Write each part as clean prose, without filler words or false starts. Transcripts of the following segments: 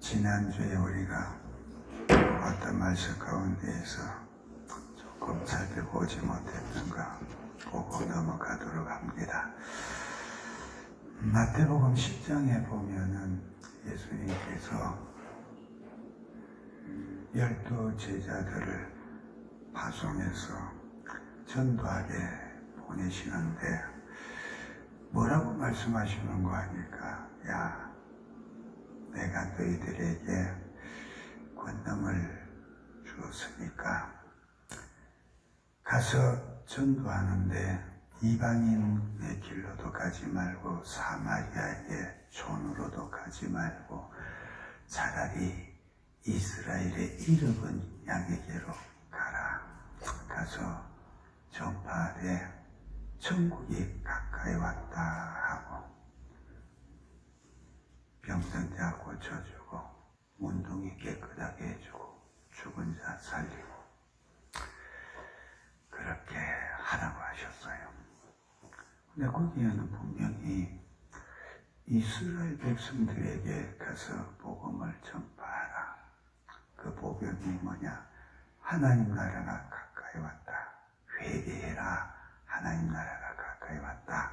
지난주에 우리가 어떤 말씀 가운데에서 조금 살펴보지 못했는가 보고 넘어가도록 합니다. 마태복음 10장에 보면은 예수님께서 12 제자들을 파송해서 전도하게 보내시는데 뭐라고 말씀하시는 거 아닐까? 야, 내가 너희들에게 권능을 주었으니까 가서 전도하는데 이방인의 길로도 가지 말고 사마리아의 촌으로도 가지 말고 차라리 이스라엘의 잃어본 양에게로 가라. 가서 전파하되 천국이 가까이 왔다 하고 병든 자 고쳐주고 문둥이 깨끗하게 해주고 죽은 자 살리고 그렇게 하라고 하셨어요. 근데 거기에는 분명히 이스라엘 백성들에게 가서 복음을 전파하라. 그 복음이 뭐냐? 하나님 나라가 가까이 왔다. 회개해라. 하나님 나라가 가까이 왔다.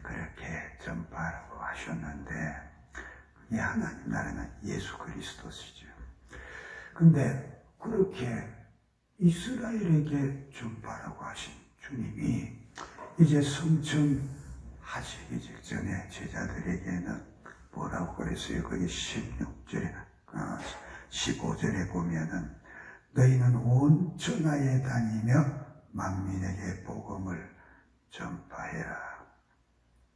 그렇게 전파하라고 하셨는데 이 하나님 나라는 예수 그리스도시죠. 근데 그렇게 이스라엘에게 전파하라고 하신 주님이 이제 성천하시기 직전에 제자들에게는 뭐라고 그랬어요? 거기 16절에 15절에 보면은 너희는 온 천하에 다니며 만민에게 복음을 전파해라.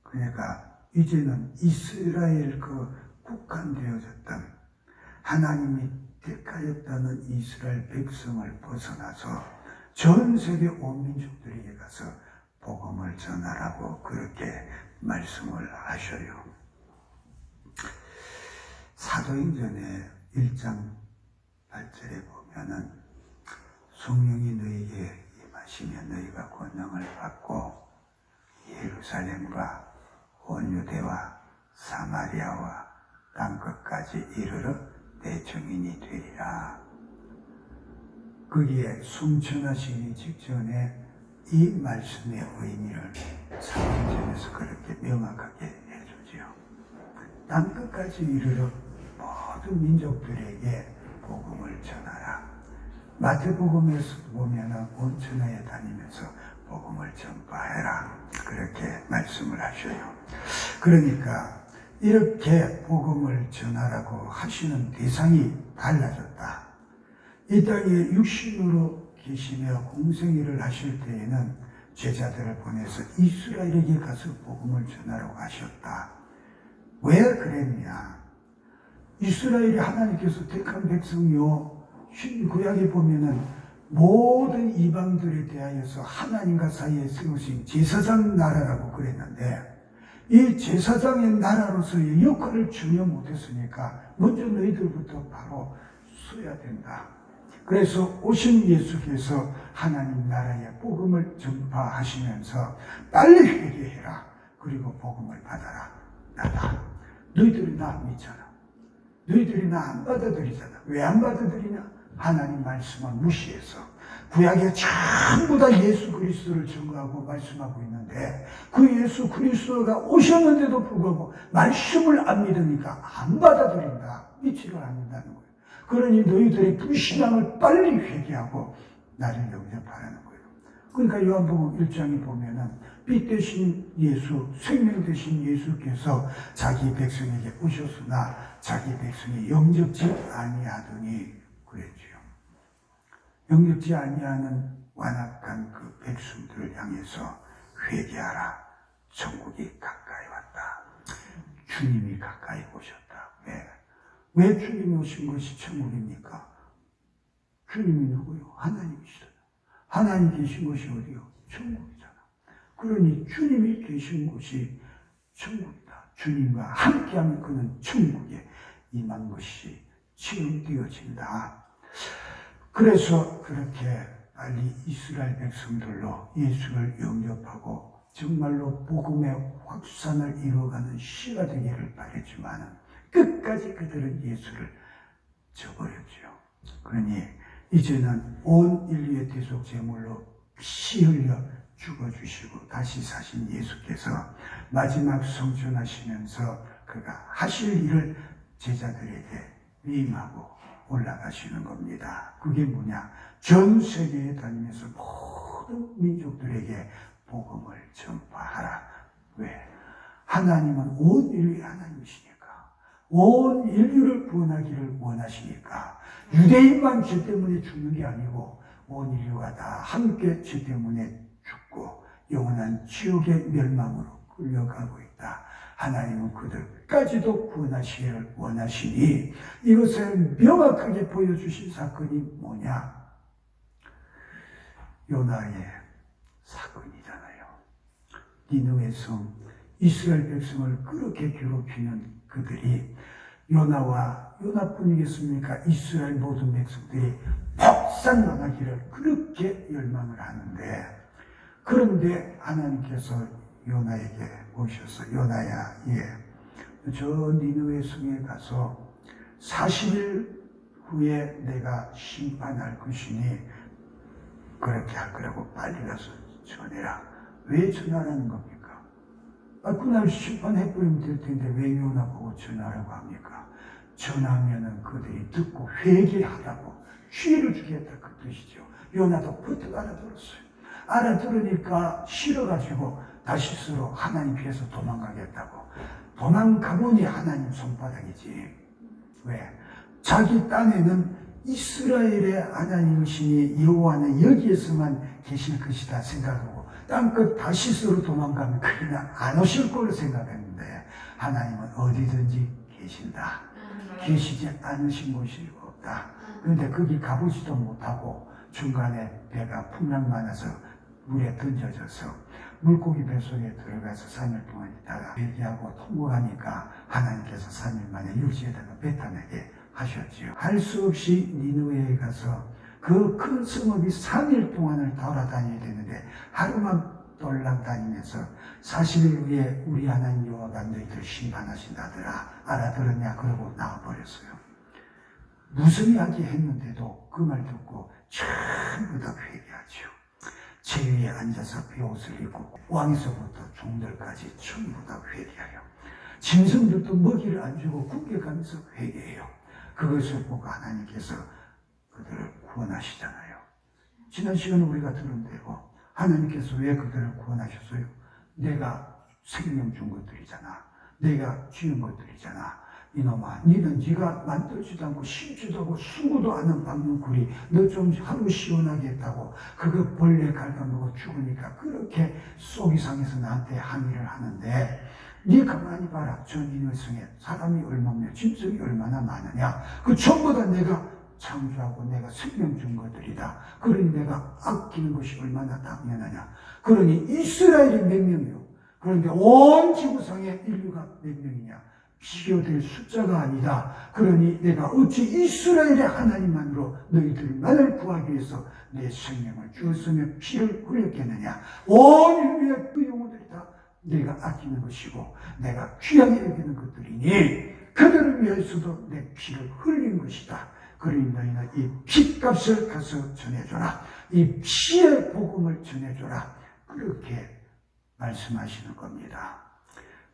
그러니까 이제는 이스라엘 국한되어졌던 하나님이 택하였다는 이스라엘 백성을 벗어나서 전 세계 온 민족들에게 가서 복음을 전하라고 그렇게 말씀을 하셔요. 사도행전의 1장 8절에 보면은 성령이 너희에게 임하시면 너희가 권능을 받고 예루살렘과 온 유대와 사마리아와 땅끝까지 이르러 내 증인이 되리라. 거기에 성천하시기 직전에 이 말씀의 의미를 사도행전에서 그렇게 명확하게 해주지요. 땅끝까지 이르러 모든 민족들에게 복음을 전하라. 마태복음에서 보면은 온 천하에 다니면서 복음을 전파해라. 그렇게 말씀을 하셔요. 그러니까 이렇게 복음을 전하라고 하시는 대상이 달라졌다. 이 땅에 육신으로 계시며 공생일을 하실 때에는 제자들을 보내서 이스라엘에게 가서 복음을 전하라고 하셨다. 왜 그랬냐? 이스라엘이 하나님께서 택한 백성이요. 신구약에 보면은 모든 이방들에 대하여서 하나님과 사이에 세우신 제사장 나라라고 그랬는데 이 제사장의 나라로서의 역할을 전혀 못했으니까 먼저 너희들부터 바로 써야 된다. 그래서 오신 예수께서 하나님 나라의 복음을 전파하시면서 빨리 회개해라. 그리고 복음을 받아라. 나다. 너희들이 나 믿잖아. 너희들이 나 안 받아들이잖아. 왜 안 받아들이냐? 하나님 말씀을 무시해서 구약에 전부 다 예수 그리스도를 증거하고 말씀하고 있는데 그 예수 그리스도가 오셨는데도 불구하고 말씀을 안 믿으니까 안 받아들인다. 믿지를 않는다는 거예요. 그러니 너희들의 불신앙을 빨리 회개하고 나를 영접하라는 거예요. 그러니까 요한복음 1장에 보면은 빛 되신 예수, 생명 되신 예수께서 자기 백성에게 오셨으나 자기 백성이 영접지 아니하더니 그랬지요. 영접지 아니하는 완악한 그 백성들을 향해서 회개하라. 천국이 가까이 왔다. 주님이 가까이 오셨다. 왜 주님이 오신 것이 천국입니까? 주님이 누구요? 하나님이시잖아. 하나님 계신 곳이 어디요? 천국이잖아. 그러니 주님이 계신 곳이 천국이다. 주님과 함께하면 그는 천국에 임한 것이 체험되어진다. 그래서 그렇게 빨리 이스라엘 백성들로 예수를 영접하고 정말로 복음의 확산을 이루어가는 시가 되기를 바랬지만 끝까지 그들은 예수를 저버렸죠. 그러니 이제는 온 인류의 대속 제물로 피 흘려 죽어주시고 다시 사신 예수께서 마지막 성천하시면서 그가 하실 일을 제자들에게 위임하고 올라가시는 겁니다. 그게 뭐냐? 전 세계에 다니면서 모든 민족들에게 복음을 전파하라. 왜? 하나님은 온 인류의 하나님이시니까. 온 인류를 구원하기를 원하시니까. 유대인만 죄 때문에 죽는 게 아니고 온 인류가 다 함께 죄 때문에 죽고 영원한 지옥의 멸망으로 끌려가고 있다. 하나님은 그들까지도 구원하시기를 원하시니 이것을 명확하게 보여주신 사건이 뭐냐? 요나의 사건이잖아요. 니느웨 성, 이스라엘 백성을 그렇게 괴롭히는 그들이 요나뿐이겠습니까? 이스라엘 모든 백성들이 폭삭망하기를 그렇게 열망을 하는데, 그런데 하나님께서 요나에게 오셔서 요나야, 저 니느웨 성에 가서 40일 후에 내가 심판할 것이니 그렇게 할 거라고 빨리 가서 전해라. 왜 전하라는 겁니까? 그날 심판해버리면 될 텐데 왜 요나 보고 전하라고 합니까? 전하면은 그들이 듣고 회개하라고 기회를 주겠다 그 뜻이죠. 요나도 버뜩 알아들었어요. 알아들으니까 싫어가지고 다시스로 하나님 피해서 도망가겠다고. 도망가보니 하나님 손바닥이지. 왜? 자기 땅에는 이스라엘의 하나님이시니 여호와는 여기에서만 계실 것이다 생각하고 땅끝 다시스로 도망가면 그냥 안 오실 걸로 생각했는데 하나님은 어디든지 계신다. 계시지 않으신 곳이 없다. 그런데 거기 가보지도 못하고 중간에 배가 풍랑 많아서 물에 던져져서 물고기 뱃속에 들어가서 3일 동안 있다가 회개하고 통곡하니까 하나님께서 3일 만에 육지에다가 뱉어내게 하셨지요. 할 수 없이 니느웨에 가서 그 큰 성읍이 3일 동안을 돌아다녀야 되는데 하루만 돌아다니면서 40일 후에 우리 하나님 여호와가 너희들 심판하신다더라. 알아들었냐? 그러고 나와버렸어요. 무슨 이야기 했는데도 그 말 듣고 전부 다 회개하죠. 제위에 앉아서 베옷을 입고 왕에서부터 종들까지 전부 다 회개하여 짐승들도 먹이를 안 주고 굶겨가면서 회개해요. 그것을 보고 하나님께서 그들을 구원하시잖아요. 지난 시간에 우리가 들은 대로 하나님께서 왜 그들을 구원하셨어요? 내가 생명 준 것들이잖아. 내가 지은 것들이잖아. 이놈아, 니는 네가 만들지도 않고 심지도 않고 수고도 않은 박눈구리 너 좀 하루 시원하게 했다고 그거 벌레 갉아먹어 죽으니까 그렇게 속이 상해서 나한테 항의를 하는데 네 가만히 봐라. 저 니네 성에 사람이 얼마며 짐승이 얼마나 많으냐. 그 전부 다 내가 창조하고 내가 생명 준 것들이다. 그러니 내가 아끼는 것이 얼마나 당연하냐. 그러니 이스라엘이 몇 명이요. 그런데 온 지구상에 인류가 몇 명이냐. 비교될 숫자가 아니다. 그러니 내가 어찌 이스라엘의 하나님만으로 너희들만을 구하기 위해서 내 생명을 주었으며 피를 흘렸겠느냐. 온 인류의 그 영혼들이 다 내가 아끼는 것이고 내가 귀하게 여기는 것들이니 그들을 위해서도 내 피를 흘린 것이다. 그러니 너희는 이 피값을 가서 전해줘라. 이 피의 복음을 전해줘라. 그렇게 말씀하시는 겁니다.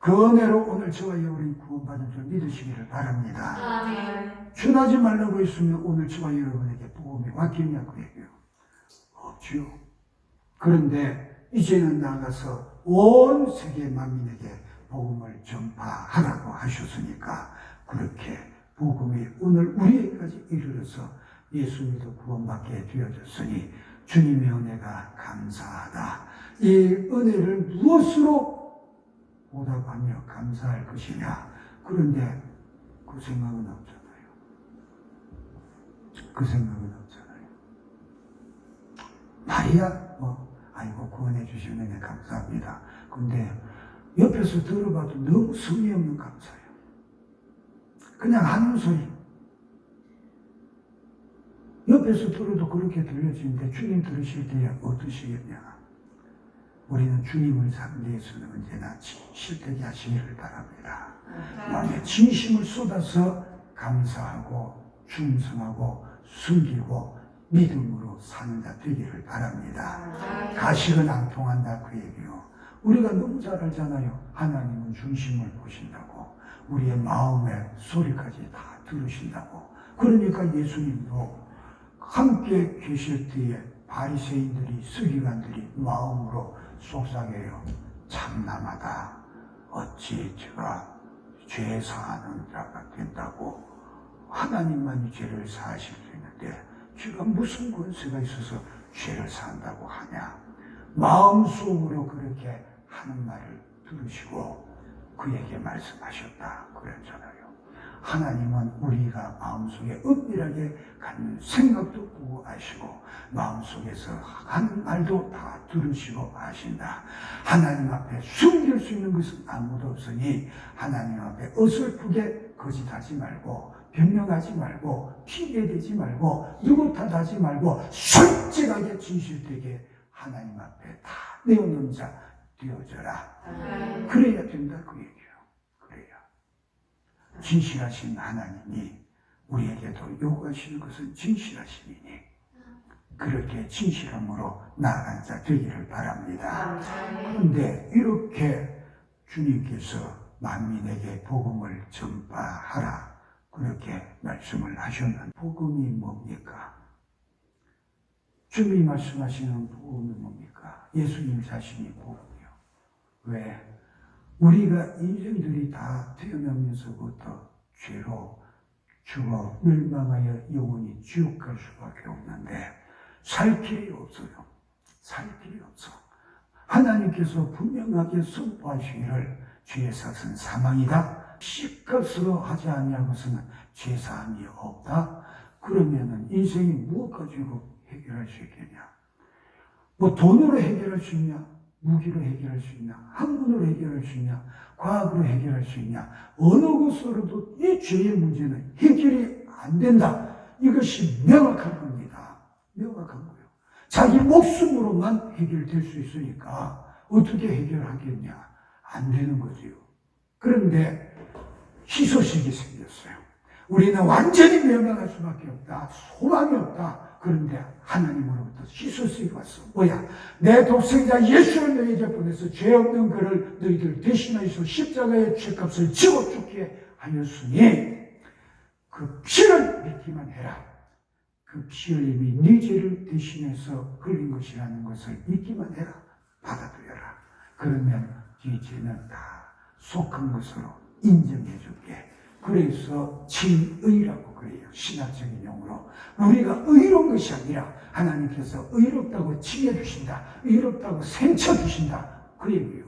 그 은혜로 오늘 저와 여러분이 구원받은 줄 믿으시기를 바랍니다. 아멘. 전하지 말라고 했으면 오늘 저와 여러분에게 복음이 왔겠냐 그 얘기예요. 없지요. 그런데 이제는 나가서 온 세계 만민에게 복음을 전파하라고 하셨으니까 그렇게 복음이 오늘 우리에게까지 이르러서 예수 믿어 구원받게 되어졌으니 주님의 은혜가 감사하다. 이 은혜를 무엇으로 보답하며 감사할 것이냐. 그런데 그 생각은 없잖아요. 그 생각은 없잖아요. 말이야 아이고 구원해 주시는 은혜 감사합니다. 근데 옆에서 들어봐도 너무 성의 없는 감사예요. 그냥 하는 소리. 옆에서 들어도 그렇게 들려지는데 주님 들으실 때 어떠시겠냐. 우리는 주님을 상대해서는 언제나 실되게 하시기를 바랍니다. 마음에 진심을 쏟아서 감사하고 충성하고 숨기고 믿음으로 사는 자 되기를 바랍니다. 가식은 안 통한다 그 얘기요. 우리가 너무 잘 알잖아요. 하나님은 중심을 보신다고. 우리의 마음의 소리까지 다 들으신다고. 그러니까 예수님도 함께 계실 때에 바리새인들이 서기관들이 마음으로 속삭여요. 참남하다. 어찌 제가 죄 사하는 자가 된다고. 하나님만이 죄를 사하실 수 있는데 제가 무슨 권세가 있어서 죄를 사한다고 하냐. 마음속으로 그렇게 하는 말을 들으시고 그에게 말씀하셨다 그랬잖아요. 하나님은 우리가 마음속에 은밀하게 갖는 생각도 보고 아시고 마음속에서 하는 말도 다 들으시고 아신다. 하나님 앞에 숨길 수 있는 것은 아무도 없으니 하나님 앞에 어설프게 거짓하지 말고 변명하지 말고 핑계대지 말고 누구 탓하지 말고 솔직하게 진실되게 하나님 앞에 다 내어놓은 자 되어져라. 그래야 된다 그 얘기예요. 그래야 진실하신 하나님이 우리에게도 요구하시는 것은 진실하심이니 그렇게 진실함으로 나아간 자 되기를 바랍니다. 그런데 이렇게 주님께서 만민에게 복음을 전파하라 그렇게 말씀을 하셨는데 복음이 뭡니까? 주님이 말씀하시는 복음이 뭡니까? 예수님 자신이 복음이요. 왜? 우리가 인생들이 다 태어나면서부터 죄로 죽어 멸망하여 영원히 지옥 갈 수밖에 없는데 살 길이 없어요. 살 길이 없어. 하나님께서 분명하게 선포하시기를 죄의 삭은 사망이다. 씨값으로 하지 아니한 것은 죄사함이 없다. 그러면은 인생이 무엇 가지고 해결할 수 있겠냐? 뭐 돈으로 해결할 수 있냐? 무기로 해결할 수 있냐? 학문으로 해결할 수 있냐? 과학으로 해결할 수 있냐? 어느 것으로도 이 죄의 문제는 해결이 안 된다. 이것이 명확한 겁니다. 명확한 거예요. 자기 목숨으로만 해결될 수 있으니까 어떻게 해결하겠냐? 안 되는 거지요. 그런데 희소식이 생겼어요. 우리는 완전히 멸망할 수밖에 없다. 소망이 없다. 그런데 하나님으로부터 희소식이 왔어. 뭐야? 내 독생자 예수를 너희에게 보내서 죄 없는 그를 너희들 대신하여서 십자가의 죄값을 지고 죽게 하였으니 그 피를 믿기만 해라. 그 피 흘림이 네 죄를 대신해서 흘린 것이라는 것을 믿기만 해라. 받아들여라. 그러면 네 죄는 다 속한 것으로 인정해 줄게. 그래서 진의라고 그래요. 신학적인 용어로. 우리가 의로운 것이 아니라 하나님께서 의롭다고 칭해주신다. 의롭다고 생쳐주신다. 그 얘기예요.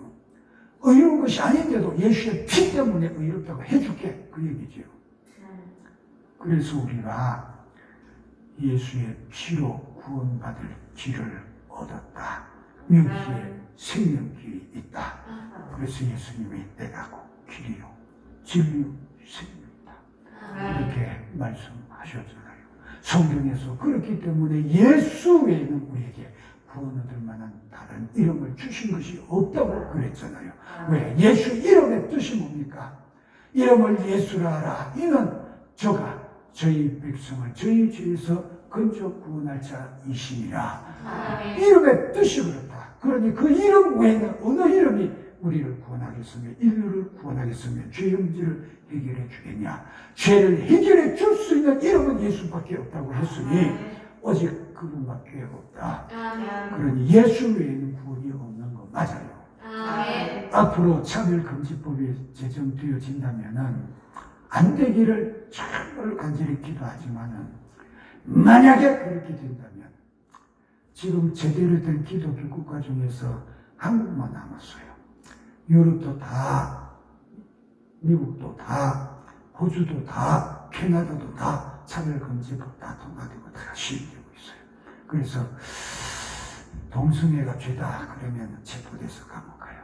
의로운 것이 아닌데도 예수의 피 때문에 의롭다고 해줄게. 그 얘기죠. 그래서 우리가 예수의 피로 구원받을 길을 얻었다. 명기에 생명길이 있다. 그래서 예수님이 내가 길이요 진리요 생명이다. 이렇게 말씀하셨잖아요. 성경에서 그렇기 때문에 예수 외에는 우리에게 구원 얻을 만한 다른 이름을 주신 것이 없다고 그랬잖아요. 왜? 예수 이름의 뜻이 뭡니까? 이름을 예수라 하라. 이는 저가 저희 백성을 저희 죄에서 건져 구원할 자이시니라. 이름의 뜻이 그렇다. 그러니 그 이름 외에는 어느 이름이 우리를 구원하겠으며 인류를 구원하겠으며 죄의 문제를 해결해 주겠냐. 죄를 해결해 줄 수 있는 이름은 예수밖에 없다고 했으니 오직 그분밖에 없다. 그러니 예수 외에는 구원이 없는 거 맞아요. 앞으로 차별금지법이 제정되어진다면은 안 되기를 정말로 간절히 기도하지만은 만약에 그렇게 된다면 지금 제대로 된 기독교 국가 중에서 한국만 남았어요. 유럽도 다, 미국도 다, 호주도 다, 캐나다도 다 차별금지법 다 통과되고 다 시행되고 있어요. 그래서 동성애가 죄다 그러면 체포돼서 감옥 가요.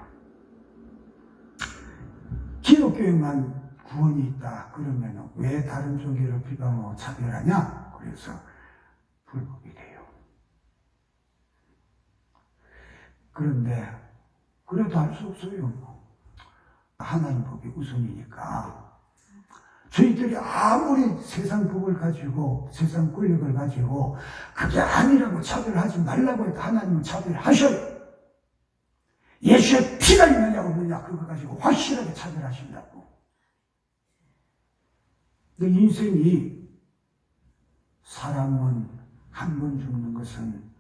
기독교에만 구원이 있다 그러면 왜 다른 종교를 비방하고 차별하냐? 그래서 불법이 돼요. 그런데 그래도 할 수 없어요. 하나님 법이 우선이니까. 저희들이 아무리 세상 법을 가지고 세상 권력을 가지고 그게 아니라고 차별하지 말라고 해도 하나님은 차별하셔요. 예수의 피가 있느냐 없느냐 그거 가지고 확실하게 차별하신다고. 내 인생이 사람은 한 번 죽는 것은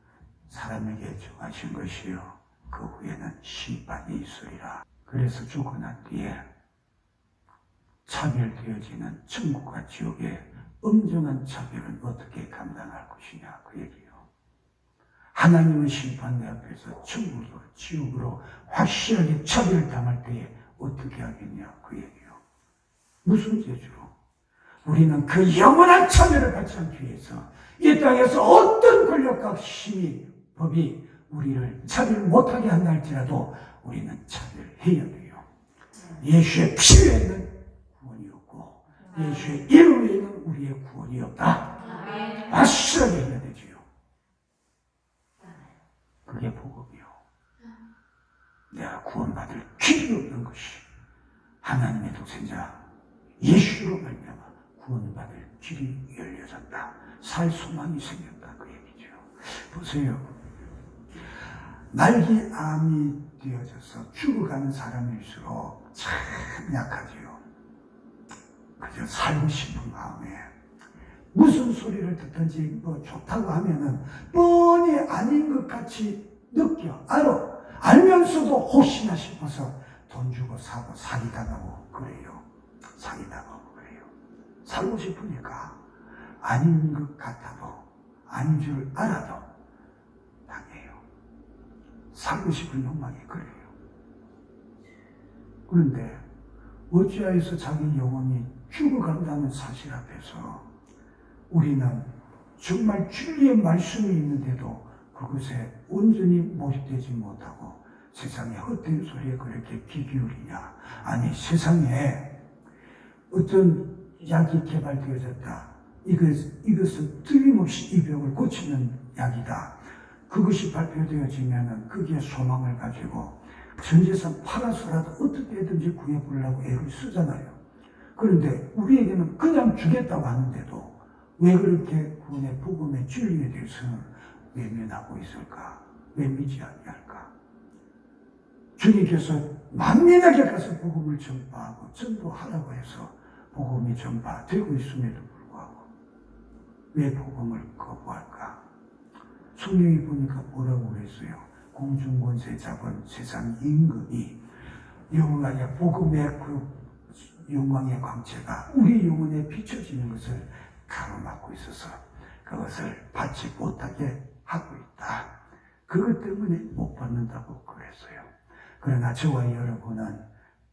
사람에게 정하신 것이요 그 후에는 심판이 있으리라. 그래서 죽고 난 뒤에 차별되어지는 천국과 지옥의 엄정한 차별은 어떻게 감당할 것이냐 그 얘기예요. 하나님의 심판대 앞에서 천국으로 지옥으로 확실하게 차별당할 때에 어떻게 하겠냐 그 얘기예요. 무슨 재주로? 우리는 그 영원한 차별을 받지 않기 위해서 이 땅에서 어떤 권력과 힘이 법이 우리를 차별 못하게 한다 할지라도 우리는 차별해야 돼요. 예수의 피 외에는 구원이 없고 예수의 이름 외에는 우리의 구원이 없다. 확실하게 해야 되지요. 그게 복음이요. 내가 구원받을 길이 없는 것이 하나님의 독생자 예수로 말미암아 구원받을 길이 열려졌다. 살 소망이 생겼다. 그 얘기죠. 보세요. 말기암이 되어져서 죽어가는 사람일수록 참 약하지요. 그저 살고 싶은 마음에 무슨 소리를 듣든지 뭐 좋다고 하면은 뻔히 아닌 것 같이 느껴 알면서도 혹시나 싶어서 돈 주고 사고 사기당하고 그래요. 사기당하고 그래요. 살고 싶으니까 아닌 것 같아도 아닌 줄 알아도 당해요. 살고 싶은 욕망이 그래요. 그런데 어찌하여서 자기 영혼이 죽어간다는 사실 앞에서 우리는 정말 진리의 말씀이 있는데도 그것에 온전히 몰입되지 못하고 세상의 헛된 소리에 그렇게 귀 기울이냐. 아니 세상에 어떤 약이 개발되어졌다. 이것은 틀림없이 이 병을 고치는 약이다. 그것이 발표되어지면은 거기에 소망을 가지고 전 재산 팔아서라도 어떻게든지 구해보려고 애를 쓰잖아요. 그런데 우리에게는 그냥 주겠다고 하는데도 왜 그렇게 구원의 복음의 진리에 대해서는 외면하고 있을까? 왜 믿지 않냐할까? 주님께서 만민에게 가서 복음을 전파하고 전도하라고 해서 복음이 전파되고 있음에도 불구하고 왜 복음을 거부할까? 성경이 보니까 뭐라고 그랬어요? 공중권세 잡은 세상 임금이 영광의 복음의 그 영광의 광채가 우리 영혼에 비춰지는 것을 가로막고 있어서 그것을 받지 못하게 하고 있다. 그것 때문에 못 받는다고 그랬어요. 그러나 저와 여러분은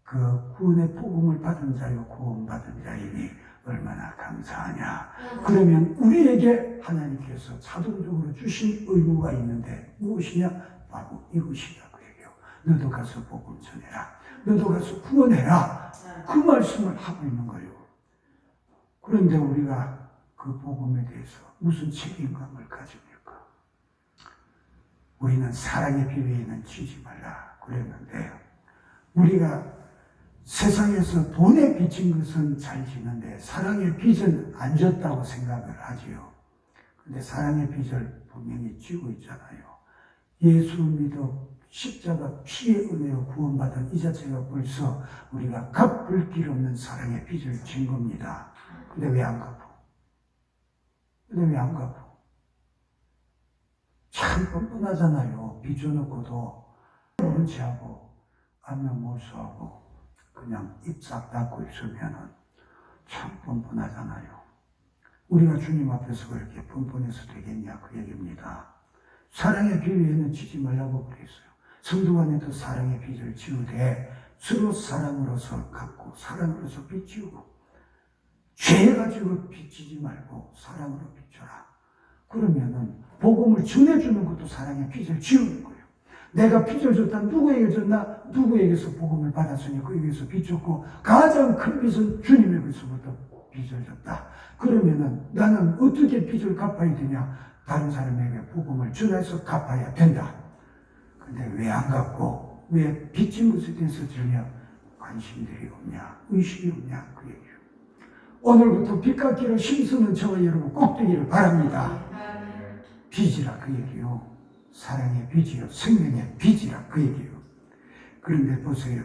그 구원의 복음을 받은 자요 구원받은 자이니 얼마나 감사하냐. 그러면 우리에게 하나님께서 자동적으로 주신 의무가 있는데 무엇이냐? 바로 이것이다 그 얘기예요. 너도 가서 복음 전해라. 너도 가서 구원해라. 그 말씀을 하고 있는 거예요. 그런데 우리가 그 복음에 대해서 무슨 책임감을 가집니까? 우리는 사랑의 비위에는 치지 말라 그랬는데 우리가 세상에서 돈에 빚진 것은 잘 지는데 사랑의 빚은 안 졌다고 생각을 하지요. 근데 사랑의 빚을 분명히 지고 있잖아요. 예수 믿어 십자가 피의 은혜로 구원받은 이 자체가 벌써 우리가 갚을 길 없는 사랑의 빚을 진 겁니다. 근데 왜 안 갚어? 참 뻔뻔하잖아요. 빚져놓고도 모른 체하고 안면 몰수하고 그냥 입 싹 닫고 있으면은 참 뻔뻔하잖아요. 우리가 주님 앞에서 그렇게 뻔뻔해서 되겠냐 그 얘기입니다. 사랑의 비위에는 지지 말라고 그랬어요. 성도 간에도 사랑의 빚을 지우되 서로 사랑으로서 갚고 사랑으로서 빚지우고 죄 가지고 빚지지 말고 사랑으로 빚져라. 그러면은 복음을 전해주는 것도 사랑의 빚을 지우는 거예요. 내가 빚을 줬다 누구에게 줬나? 누구에게서 복음을 받았으니 그에게서 빚졌고 가장 큰 빚은 주님에게서부터 빚을 졌다. 그러면은 나는 어떻게 빚을 갚아야 되냐? 다른 사람에게 복음을 전해서 갚아야 된다. 근데 왜 안 갚고 왜 빚진 것에 대해서 전혀 관심들이 없냐, 의식이 없냐, 그 얘기예요. 오늘부터 빚 갚기를 힘쓰는 저와 여러분 꼭 되기를 바랍니다. 빚이라 그 얘기요. 사랑의 빚이요. 생명의 빚이라 그 얘기요. 그런데 보세요.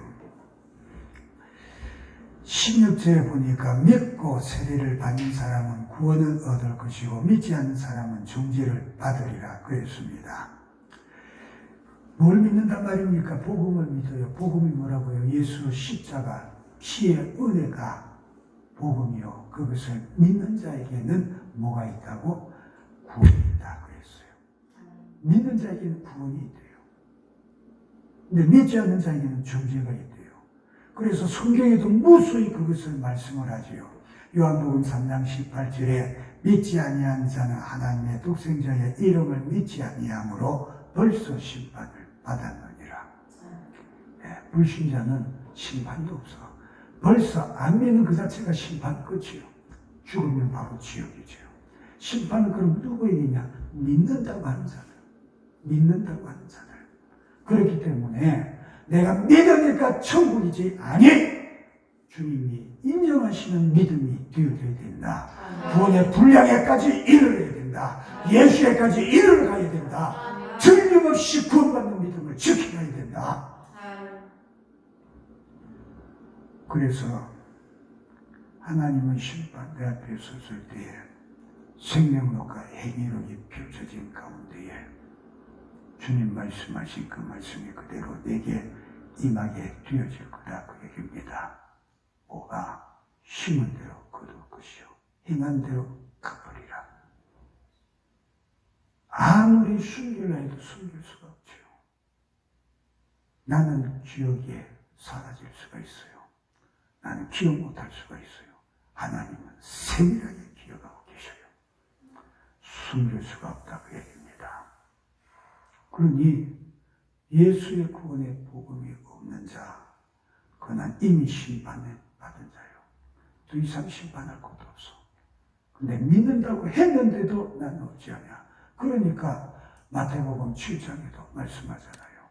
16절에 보니까 믿고 세례를 받는 사람은 구원을 얻을 것이고 믿지 않는 사람은 정죄를 받으리라 그랬습니다. 뭘 믿는단 말입니까? 복음을 믿어요. 복음이 뭐라고요? 예수 십자가 피의 은혜가 복음이요. 그것을 믿는 자에게는 뭐가 있다고? 구원이 있다 그랬어요. 믿는 자에게는 구원이 있대요. 근데 믿지 않는 자에게는 정죄가 있대요. 그래서 성경에도 무수히 그것을 말씀을 하지요. 요한복음 3장 18절에 믿지 아니한 자는 하나님의 독생자의 이름을 믿지 아니하므로 벌써 심판을 받았느니라. 네, 불신자는 심판도 없어. 벌써 안 믿는 그 자체가 심판 끝이요. 죽으면 바로 지옥이죠. 심판은 그럼 누구에게냐? 믿는다고 하는 자들. 믿는다고 하는 자들. 그렇기 때문에 내가 믿으니까 천국이지 아니 주님이 인정하시는 믿음이 되어야 된다. 구원의 분량에까지 이르러야 된다. 예수에까지 이르러가야 된다. 틀림없이 구원받는 믿음을 지켜야 된다. 그래서 하나님은 심판 내 앞에 섰을 때에 생명록과 행위록이 펼쳐진 가운데에 주님 말씀하신 그 말씀이 그대로 내게 임하게 되어질 거다 그 얘기입니다. 뭐가 심은 대로 거둘 것이요 행한 대로 갚으리라. 아무리 숨기려 해도 숨길 수가 없죠. 나는 기억에 사라질 수가 있어요. 나는 기억 못할 수가 있어요. 하나님은 세밀하게 기억하고 계셔요. 숨길 수가 없다 그 얘기입니다. 그러니 예수의 구원의 복음이 없는 자, 그는 이미 심판을 받은 자요. 더 이상 심판할 것도 없어. 근데 믿는다고 했는데도 나는 어찌하냐. 그러니까 마태복음 7장에도 말씀하잖아요.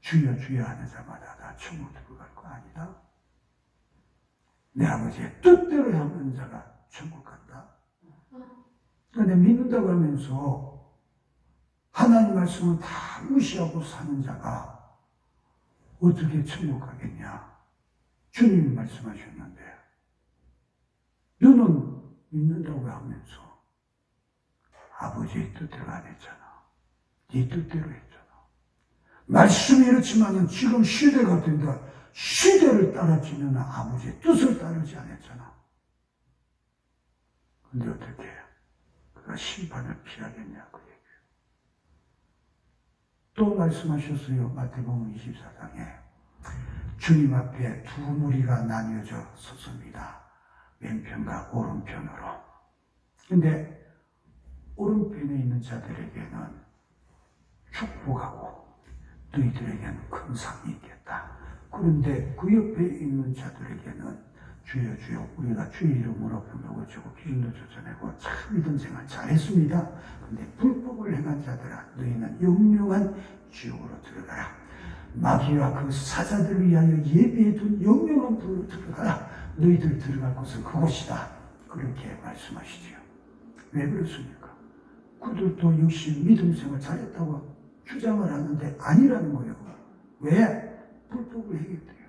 주여 주여 하는 자마다 다 천국 들어갈 거 아니다. 내 아버지의 뜻대로 하는 자가 천국 간다. 그런데 믿는다고 하면서 하나님 말씀을 다 무시하고 사는 자가 어떻게 천국 가겠냐? 주님이 말씀하셨는데 너는 믿는다고 하면서 아버지의 뜻대로 안 했잖아. 네 뜻대로 했잖아. 말씀이 이렇지만은 지금 시대가 된다. 시대를 따라 지내는 아버지의 뜻을 따르지 않았잖아. 근데 어떻게 해? 그가 심판을 피하겠냐 그 얘기예요. 또 말씀하셨어요. 마태복음 24장에 주님 앞에 두 무리가 나뉘어져 섰습니다. 왼편과 오른편으로. 근데 오른편에 있는 자들에게는 축복하고 너희들에게는 큰 상이 있겠다. 그런데 그 옆에 있는 자들에게는 주여 주여 우리가 주의 이름으로 병을 고치고 기준도 쫓아내고 참 믿음 생활 잘했습니다. 그런데 불법을 행한 자들아 너희는 영영한 지옥으로 들어가라. 마귀와 그 사자들을 위하여 예비해둔 영영한 불로 들어가라. 너희들 들어갈 곳은 그곳이다. 그렇게 말씀하시지요. 왜 그렇습니까? 그들도 역시 믿음 생활 잘했다고 주장을 하는데 아니라는 거예요. 왜? 불법을 했겠대요.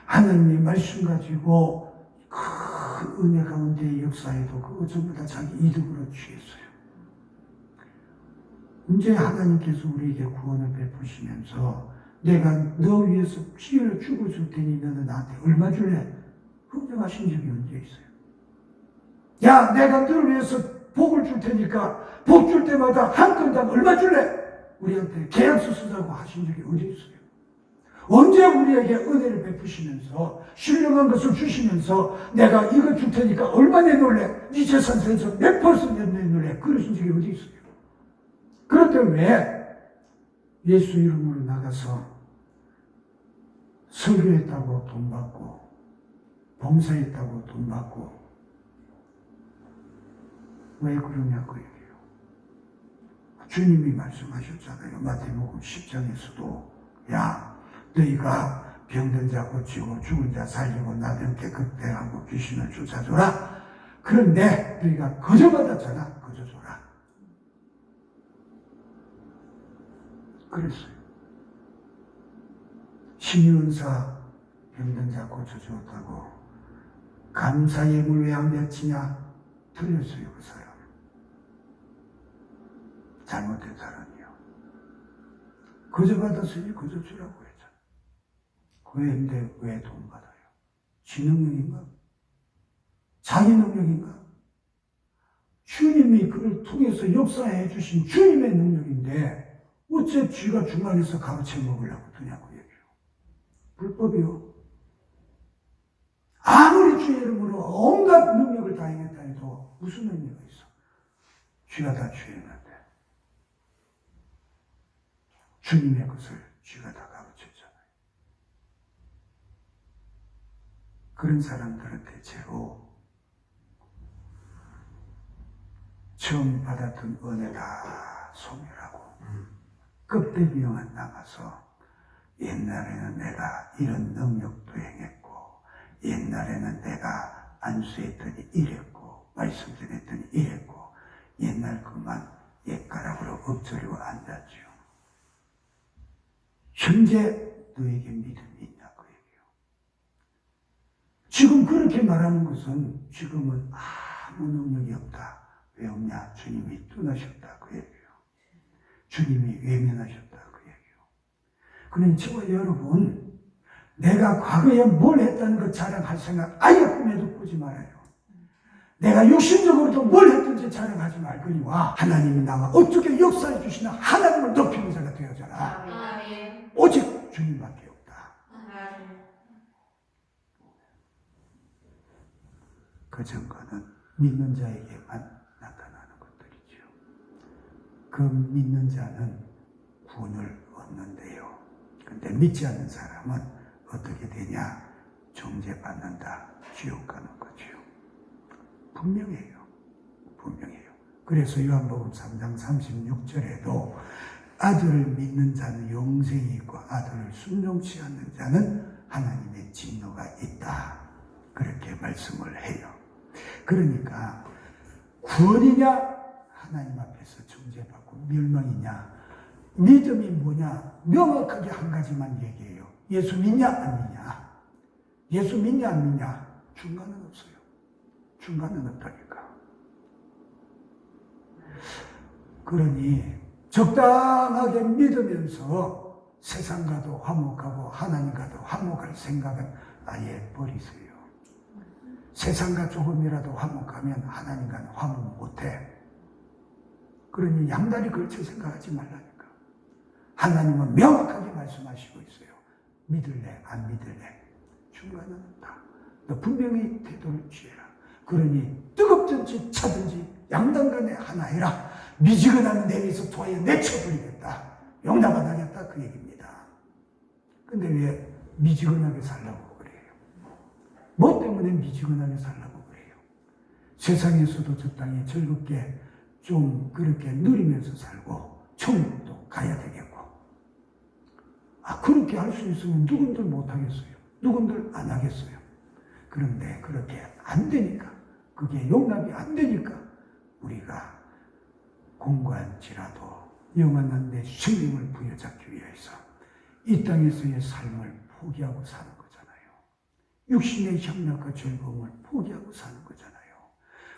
하나님의 말씀 가지고 큰 은혜 가운데 역사에도 그거 전부 다 자기 이득으로 취했어요. 이제 하나님께서 우리에게 구원을 베푸시면서 내가 너 위해서 피를 주고 줄 테니 너는 나한테 얼마 줄래? 걱정하신 적이 언제 있어요? 야, 내가 너를 위해서 복을 줄 테니까 복 줄 때마다 한 건당 얼마 줄래? 우리한테 계약서 쓰자고 하신 적이 어디 있어요? 언제 우리에게 은혜를 베푸시면서 신령한 것을 주시면서 내가 이거 줄 테니까 얼마 내놓을래? 네 재산에서 몇 퍼센트 내놓을래? 그러신 적이 어디 있어요? 그런데 왜 예수 이름으로 나가서 설교했다고 돈 받고 봉사했다고 돈 받고 왜 그러냐 그 얘기예요. 주님이 말씀하셨잖아요. 마태복음 10장에서도 야 너희가 병든 자 고치고 죽은 자 살리고 나병 깨끗게 하고 귀신을 쫓아줘라. 그런데 너희가 거저받았잖아. 거저줘라. 그랬어요. 신유은사 병든 자 고쳐주었다고 감사 예물 왜 안 바치냐? 틀렸어요. 그 사람. 잘못된 사람이요. 거저받았으니 거저주라고 했잖아. 그런데 왜 돈 받아요? 지 능력인가? 자기 능력인가? 주님이 그를 통해서 역사해 주신 주님의 능력인데 어째 쥐가 중간에서 가르쳐 먹으려고 드냐고 얘기해요. 불법이요. 아무리 주의 이름으로 온갖 능력을 다 행했다 해도 무슨 의미가 있어? 쥐가 다 주인한테. 주님의 것을 쥐가 다 가르쳤잖아요. 그런 사람들은 대체로 처음 받았던 은혜 다 소멸하고 껍데기만 남아서 옛날에는 내가 이런 능력도 행했고 옛날에는 내가 안수했더니 이랬고 말씀 전했더니 이랬고 옛날 그만 옛가락으로 엎드리고 앉았죠. 현재 너에게 믿음이 있냐 그 얘기예요. 지금 그렇게 말하는 것은 지금은 아무 능력이 없다. 왜 없냐? 주님이 떠나셨다 그 얘기예요. 주님이 외면하셨다 그 얘기예요. 그러니 저와 여러분 내가 과거에 뭘 했다는 것 자랑할 생각 아예 꿈에도 꾸지 말아요. 내가 육신적으로도 뭘 했든지 자랑하지 말거니와 하나님이 나와 어떻게 역사해 주시나 하나님을 높이는 자가 되어져라. 오직 주님밖에 없다. 그 증거는 믿는 자에게만 나타나는 것들이죠. 그 믿는 자는 구원을 얻는데요. 근데 믿지 않는 사람은 어떻게 되냐? 정죄받는다. 지옥 가는 거죠. 분명해요. 분명해요. 그래서 요한복음 3장 36절에도 아들을 믿는 자는 영생이 있고 아들을 순종치 않는 자는 하나님의 진노가 있다. 그렇게 말씀을 해요. 그러니까 구원이냐 하나님 앞에서 정죄받고 멸망이냐 믿음이 뭐냐 명확하게 한 가지만 얘기해요. 예수 믿냐 안 믿냐. 예수 믿냐 안 믿냐. 중간은 없어요. 중간은 없다니까. 그러니 적당하게 믿으면서 세상과도 화목하고 하나님과도 화목할 생각은 아예 버리세요. 세상과 조금이라도 화목하면 하나님과는 화목 못해. 그러니 양다리 걸쳐 생각하지 말라니까. 하나님은 명확하게 말씀하시고 있어요. 믿을래 안 믿을래. 중간은 없다. 너 분명히 태도를 취해라. 그러니 뜨겁든지 차든지 양당간에 하나 해라. 미지근한 내에서 토하여 내쳐버리겠다. 용납 안 하겠다 그 얘기입니다. 근데 왜 미지근하게 살라고 그래요? 뭐 때문에 미지근하게 살라고 그래요? 세상에서도 적당히 즐겁게 좀 그렇게 누리면서 살고 천국도 가야 되겠고 그렇게 할 수 있으면 누군들 못하겠어요? 누군들 안 하겠어요? 그런데 그렇게 안 되니까 그게 용납이 안 되니까 우리가 공고한지라도 영원한 내 생명을 부여잡기 위해서 이 땅에서의 삶을 포기하고 사는 거잖아요. 육신의 향락과 즐거움을 포기하고 사는 거잖아요.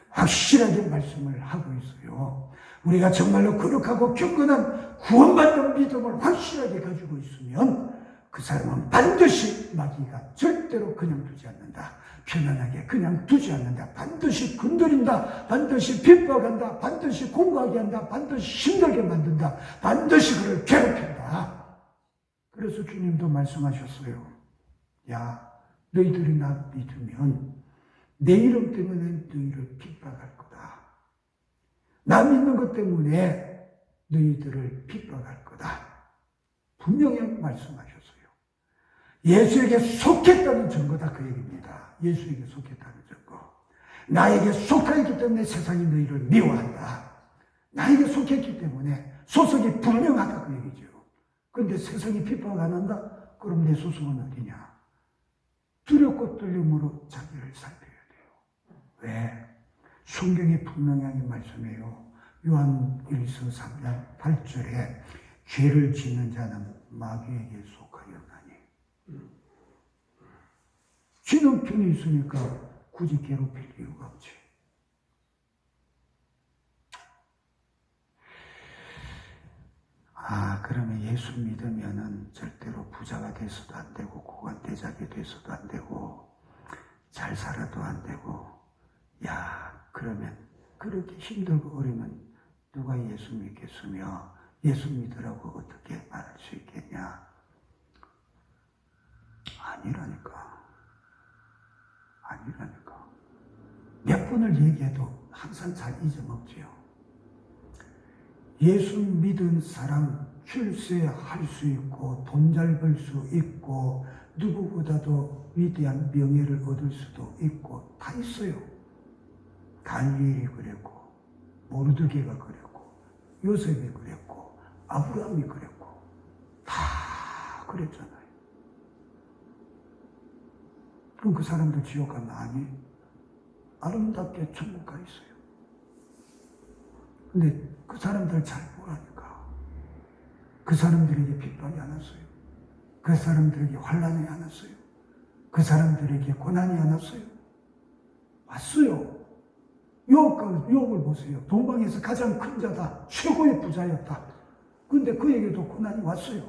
확실하게 말씀을 하고 있어요. 우리가 정말로 거룩하고 경건한 구원받는 믿음을 확실하게 가지고 있으면 그 사람은 반드시 마귀가 절대로 그냥 두지 않는다. 편안하게 그냥 두지 않는다. 반드시 건드린다. 반드시 핍박한다. 반드시 공고하게 한다. 반드시 힘들게 만든다. 반드시 그를 괴롭힌다. 그래서 주님도 말씀하셨어요. 야, 너희들이 나 믿으면 내 이름 때문에 너희를 핍박할 거다. 나 믿는 것 때문에 너희들을 핍박할 거다. 분명히 말씀하셨어요. 예수에게 속했다는 증거다 그 얘기입니다. 예수에게 속했다는 증거. 나에게 속하였기 때문에 세상이 너희를 미워한다. 나에게 속했기 때문에 소속이 분명하다 그 얘기죠. 그런데 세상이 핍박 안 한다? 그럼 내 소속은 어디냐? 두렵고 떨림으로 자기를 살펴야 돼요. 왜? 성경에 분명하게 말씀해요. 요한 1서 3장 8절에 죄를 짓는 자는 마귀에게 속하였나니. 지는 편이 있으니까 굳이 괴롭힐 이유가 없지. 그러면 예수 믿으면은 절대로 부자가 돼서도 안 되고, 고관대작이 돼서도 안 되고, 잘 살아도 안 되고, 그러면 그렇게 힘들고 어려면 누가 예수 믿겠으며, 예수 믿으라고 어떻게 말할 수 있겠냐? 아니라니까. 몇 번을 얘기해도 항상 잘 잊어먹지요. 예수 믿은 사람 출세할 수 있고 돈 잘 벌 수 있고 누구보다도 위대한 명예를 얻을 수도 있고 다 있어요. 다니엘이 그랬고 모르드게가 그랬고 요셉이 그랬고 아브라함이 그랬고 다 그랬잖아요. 그럼 그 사람들 지옥 가면 아니? 아름답게 천국 가 있어요. 근데 그 사람들 잘 보라니까. 그 사람들에게 핍박이 안 왔어요. 그 사람들에게 환난이 안 왔어요. 그 사람들에게 고난이 안 왔어요. 왔어요. 욥을 보세요. 동방에서 가장 큰 자다. 최고의 부자였다. 근데 그에게도 고난이 왔어요.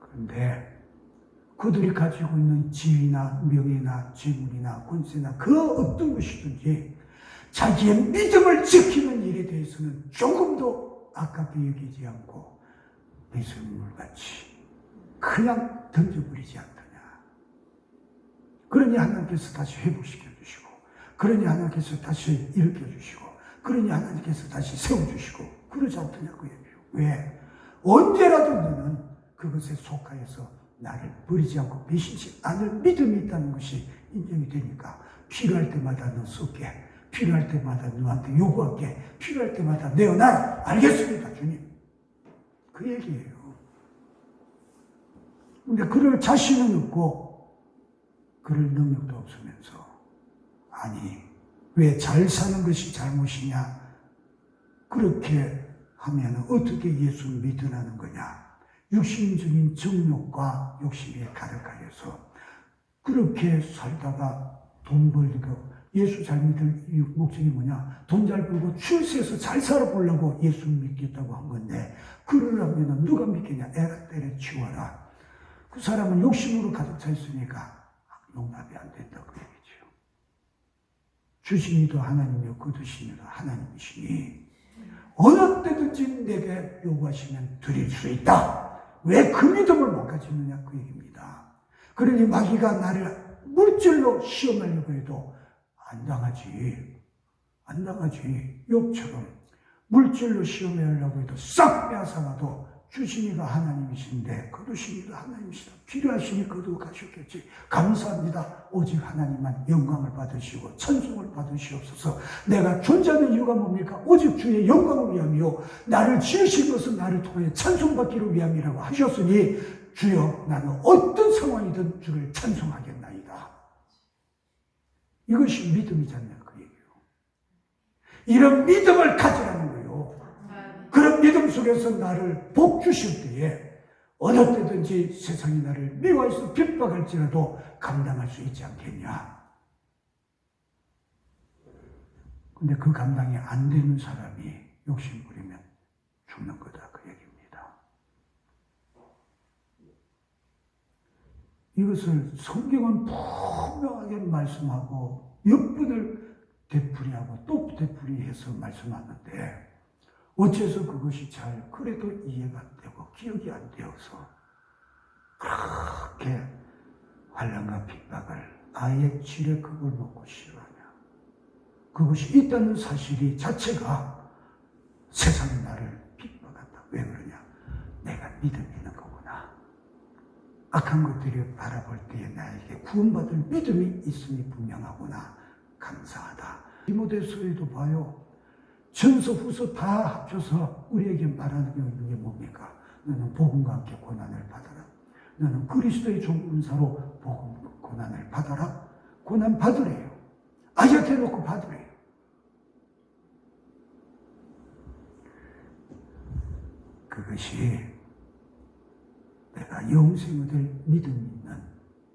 그런데 그들이 가지고 있는 지위나 명예나 재물이나 권세나 그 어떤 것이든지 자기의 믿음을 지키는 일에 대해서는 조금도 아깝게 여기지 않고 배설물같이 그냥 던져버리지 않더냐. 그러니 하나님께서 다시 회복시켜 주시고, 그러니 하나님께서 다시 일으켜 주시고, 그러니 하나님께서 다시 세워주시고 그러지 않더냐고 얘기해요. 왜? 언제라도 너는 그것에 속하여서 나를 버리지 않고 배신치 않을 믿음이 있다는 것이 인정이 되니까 필요할 때마다 너 쏟게, 필요할 때마다 너한테 요구할게, 필요할 때마다 내어놔. 알겠습니다, 주님. 그 얘기예요. 근데 그럴 자신은 없고 그럴 능력도 없으면서 아니 왜 잘 사는 것이 잘못이냐? 그렇게 하면 어떻게 예수 믿으라는 거냐? 육신적인 정욕과 욕심에 가득하여서 그렇게 살다가 돈 벌고 예수 잘 믿을 목적이 뭐냐? 돈 잘 벌고 출세해서 잘 살아보려고 예수 믿겠다고 한 건데 그러려면 누가 믿겠냐? 애가 때려치워라. 그 사람은 욕심으로 가득 차 있으니까 용납이 안 된다 그 얘기죠. 주시니도 하나님이요 거두시니도 하나님이시니 어느 때든지 내게 요구하시면 드릴 수 있다. 왜 그 믿음을 못 가지느냐 그 얘기입니다. 그러니 마귀가 나를 물질로 시험하려고 해도 안 당하지. 욥처럼 물질로 시험하려고 해도 싹 빼앗아가도 주시니가 하나님이신데 거두시니가 하나님이시다. 필요하시니 거두어 가셨겠지. 감사합니다. 오직 하나님만 영광을 받으시고 찬송을 받으시옵소서. 내가 존재하는 이유가 뭡니까? 오직 주의 영광을 위함이요 나를 지으신 것은 나를 통해 찬송받기를 위함이라고 하셨으니 주여 나는 어떤 상황이든 주를 찬송하겠나이다. 이것이 믿음이잖아요. 그 얘기예요. 이런 믿음을 가지라는 거예요. 그런 믿음 속에서 나를 복 주실 때에 어느 때든지 세상이 나를 미워해서 핍박할지라도 감당할 수 있지 않겠냐. 근데 그 감당이 안 되는 사람이 욕심 부리면 죽는 거다 그 얘기입니다. 이것을 성경은 분명하게 말씀하고 몇 번을 되풀이하고 또 되풀이해서 말씀하는데 어째서 그것이 잘 그래도 이해가 안 되고 기억이 안 되어서 그렇게 환난과 핍박을 아예 지레컵을 먹고 싫어하냐. 그것이 있다는 사실이 자체가 세상이 나를 핍박한다. 왜 그러냐? 내가 믿음이 있는 거구나. 악한 것들을 바라볼 때에 나에게 구원받을 믿음이 있음이 분명하구나. 감사하다. 디모데서에도 봐요. 전서 후서 다 합쳐서 우리에게 말하는 게 뭡니까? 너는 복음과 함께 고난을 받아라. 너는 그리스도의 종문사로 복음 고난을 받아라. 고난 받으래요. 아예 대놓고 받으래요. 그것이 내가 영생을 얻을 믿음 있는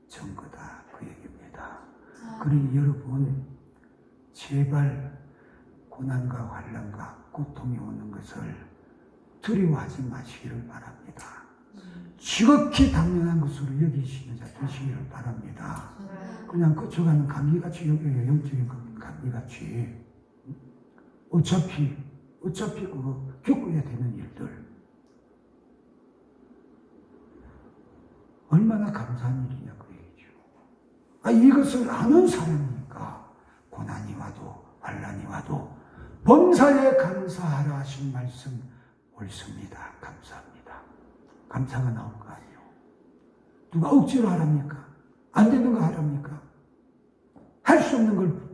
증거다. 그 얘기입니다. 그러니 여러분 제발 고난과 환난과 고통이 오는 것을 두려워하지 마시기를 바랍니다. 지극히 당연한 것으로 여기시는 자 되시기를 바랍니다. 그냥 거쳐가는 감기같이 여겨요. 영적인 감기같이. 어차피 그거 겪어야 되는 일들. 얼마나 감사한 일이냐 그 얘기죠. 이것을 아는 사람이니까 고난이 와도 환난이 와도 범사에 감사하라 하신 말씀 옳습니다. 감사합니다. 감사가 나올 거 아니에요. 누가 억지로 하랍니까? 안 되는 거 하랍니까? 할 수 없는 걸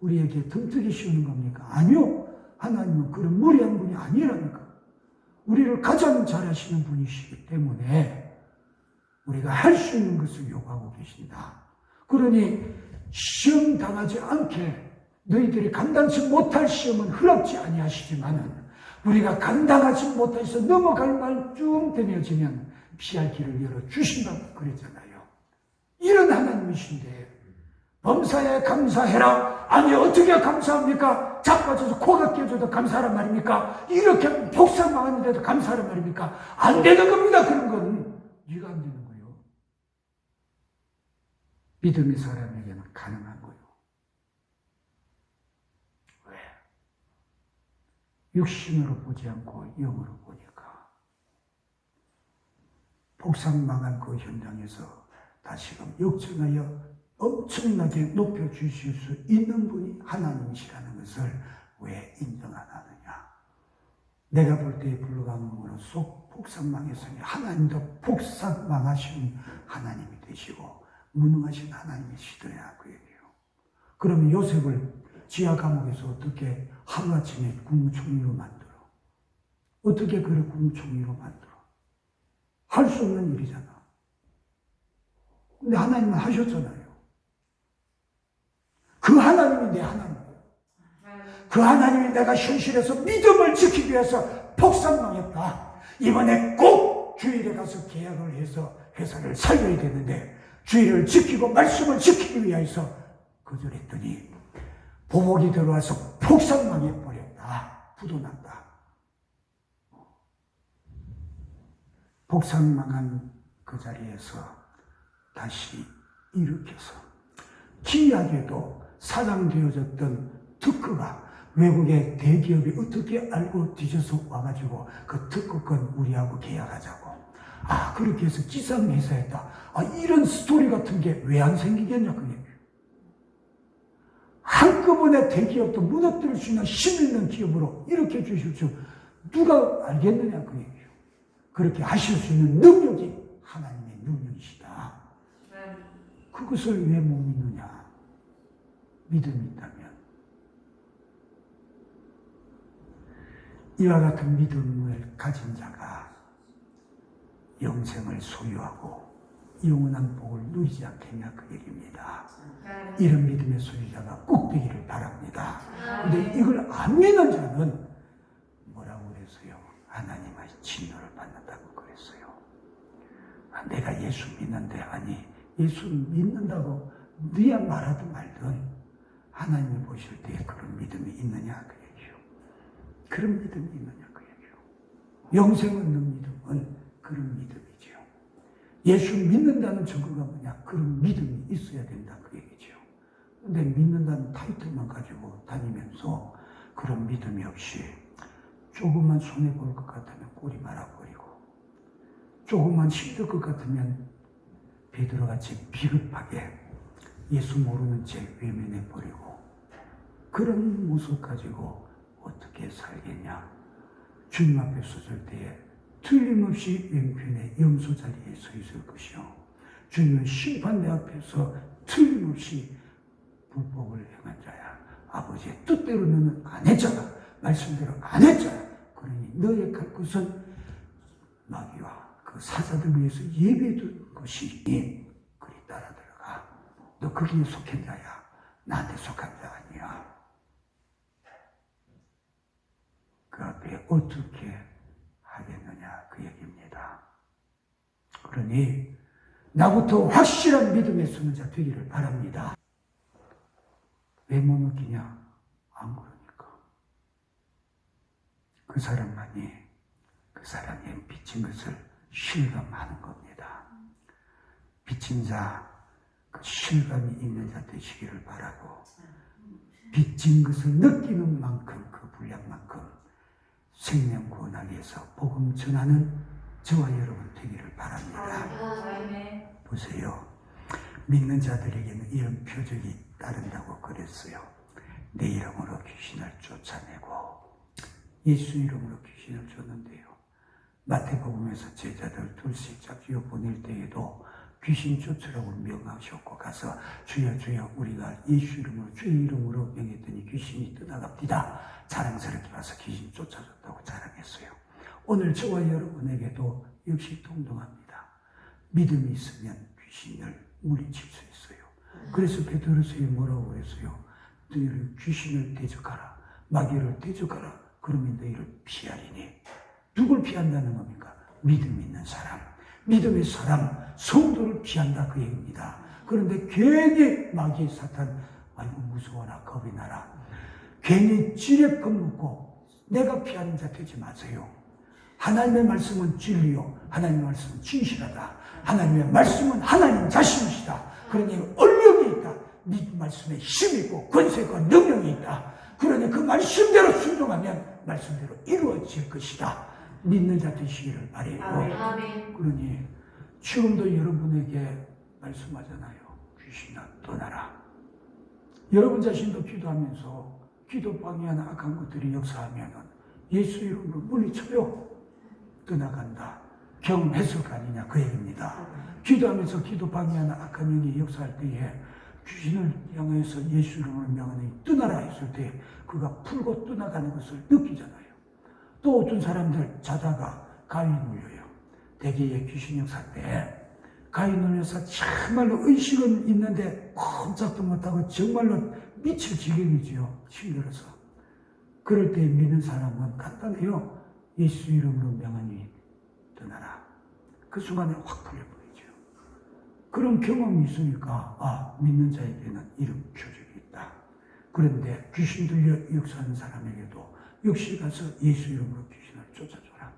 우리에게 덤뜨기 씌우는 겁니까? 아니요. 하나님은 그런 무리한 분이 아니라니까. 우리를 가장 잘하시는 분이시기 때문에 우리가 할 수 있는 것을 요구하고 계신다. 그러니 시험 당하지 않게 너희들이 감당치 못할 시험은 허락지 아니하시지만은 우리가 감당하지 못해서 넘어갈 말쯤 되어지면 피할 길을 열어주신다고 그랬잖아요. 이런 하나님이신데 범사에 감사해라. 아니 어떻게 감사합니까? 자빠져서 코가 깨져도 감사하란 말입니까? 이렇게 복상 망하는데도 감사하란 말입니까? 안 되는 겁니다. 그런 건 네가 안 되는 거예요. 믿음의 사람에게는 가능한 거예요. 왜? 육신으로 보지 않고 영으로 보니까 복상망한 그 현장에서 다시금 역전하여 엄청나게 높여주실 수 있는 분이 하나님이시라는 것을 왜 인정 안 하느냐. 내가 볼 때의 불가능으로 속 복상망했으니 하나님도 복상망하신 하나님이 되시고 무능하신 하나님이시더냐 그 얘기예요. 그러면 요셉을 지하 감옥에서 어떻게 하루아침에 국무총리로 만들어? 어떻게 그를 국무총리로 만들어? 할 수 없는 일이잖아. 근데 하나님은 하셨잖아요. 그 하나님이 내 하나님이에요. 그 하나님이 내가 현실에서 믿음을 지키기 위해서 폭삭망했다. 이번에 꼭 주일에 가서 계약을 해서 회사를 살려야 되는데 주일을 지키고 말씀을 지키기 위해서 거절했더니 보복이 들어와서 폭삭망해버렸다. 부도났다. 폭삭망한 그 자리에서 다시 일으켜서 기이하게도 사장되어졌던 특허가 외국의 대기업이 어떻게 알고 뒤져서 와가지고 그 특허권 우리하고 계약하자고. 그렇게 해서 기상회사에다 이런 스토리 같은 게 왜 안 생기겠냐 그 얘기예요. 한꺼번에 대기업도 무너뜨릴 수 있는 힘 있는 기업으로 이렇게 주십시오. 누가 알겠느냐 그 얘기예요. 그렇게 하실 수 있는 능력이 하나님의 능력이시다. 그것을 왜 못 믿느냐. 믿음이 있다면. 이와 같은 믿음을 가진 자가 영생을 소유하고 영원한 복을 누리지 않겠냐 그 얘기입니다. 이런 믿음의 소유자가 꼭 되기를 바랍니다. 그런데 이걸 안 믿는 자는 뭐라고 그랬어요? 하나님의 진노를 받는다고 그랬어요. 내가 예수 믿는데 예수 믿는다고 네야 말하든 말든 하나님이 보실 때 그런 믿음이 있느냐 그 얘기요. 그런 믿음이 있느냐 그 얘기요. 영생 얻는 믿음은 그런 믿음이죠. 예수 믿는다는 증거가 뭐냐? 그런 믿음이 있어야 된다 그 얘기죠. 근데 믿는다는 타이틀만 가지고 다니면서 그런 믿음이 없이 조금만 손해볼 것 같으면 꼬리 말아버리고 조금만 힘들 것 같으면 베드로같이 비겁하게 예수 모르는 채 외면해버리고 그런 모습 가지고 어떻게 살겠냐. 주님 앞에 서줄 때에 틀림없이 왼편의 염소 자리에 서 있을 것이요. 주님은 심판대 앞에서 틀림없이 불법을 행한 자야. 아버지의 뜻대로 너는 안 했잖아. 말씀대로 안 했잖아. 그러니 너의 갈 것은 마귀와 그 사자들 위해서 예배해둔 것이니 그리 따라 들어가. 너 거기에 속한 자야. 나한테 속한 자 아니야. 그 앞에 어떻게 하겠느냐 그 얘기입니다. 그러니 나부터 확실한 믿음에 서는 자 되기를 바랍니다. 왜 못 느끼냐? 안 그러니까. 그 사람만이 그 사람이 빚진 것을 실감하는 겁니다. 빚진 자, 그 실감이 있는 자 되시기를 바라고, 빚진 것을 느끼는 만큼 그 분량만큼 생명 구원하기 위해서 복음 전하는 저와 여러분 되기를 바랍니다. 보세요. 믿는 자들에게는 이런 표적이 따른다고 그랬어요. 내 이름으로 귀신을 쫓아내고, 예수 이름으로 귀신을 쫓는데요. 마태복음에서 제자들 둘씩 잡지어 보낼 때에도 귀신 쫓으라고 명하셨고 가서 주여 주여 우리가 예수 이름으로 주의 이름으로 명했더니 귀신이 떠나갑니다. 자랑스럽게 와서 귀신 쫓아줬다고 자랑했어요. 오늘 저와 여러분에게도 역시 동등합니다. 믿음이 있으면 귀신을 물리칠 수 있어요. 그래서 베드로서에 뭐라고 그랬어요? 너희를 귀신을 대적하라. 마귀를 대적하라. 그러면 너희를 피하리니. 누굴 피한다는 겁니까? 믿음 있는 사람. 믿음의 사람, 성도를 피한다 그 얘기입니다. 그런데 괜히 마귀 사탄, 아이고 무서워라 겁이 나라. 괜히 지레 겁먹고 내가 피하는 자 되지 마세요. 하나님의 말씀은 진리요. 하나님의 말씀은 진실하다. 하나님의 말씀은 하나님 자신이시다. 그러니 얼력이 있다. 네 말씀에 힘이 있고 권세가 능력이 있다. 그러니 그 말씀대로 순종하면 말씀대로 이루어질 것이다. 믿는 자 되시기를 바라요. 그러니 지금도 여러분에게 말씀하잖아요. 귀신아 떠나라. 여러분 자신도 기도하면서 기도 방해하는 악한 것들이 역사하면 예수 이름으로 물리쳐요. 떠나간다. 경해석 아니냐 그 얘기입니다. 기도하면서 기도 방해하는 악한 영이 역사할 때에 귀신을 향해서 예수 이름으로 명하니 떠나라 했을 때 그가 풀고 떠나가는 것을 느끼잖아요. 또 어떤 사람들 자다가 가위 눌려요. 대개의 귀신 역사 때 가위 눌려서 정말로 의식은 있는데 꼼짝도 못하고 정말로 미칠 지경이지요. 힘들어서. 그럴 때 믿는 사람은 간단해요. 예수 이름으로 명하니 떠나라. 그 순간에 확 풀려버리죠. 그런 경험이 있으니까 믿는 자에게는 이런 표적이 있다. 그런데 귀신 들려 역사하는 사람에게도 역시 가서 예수 이름으로 귀신을 쫓아줘라.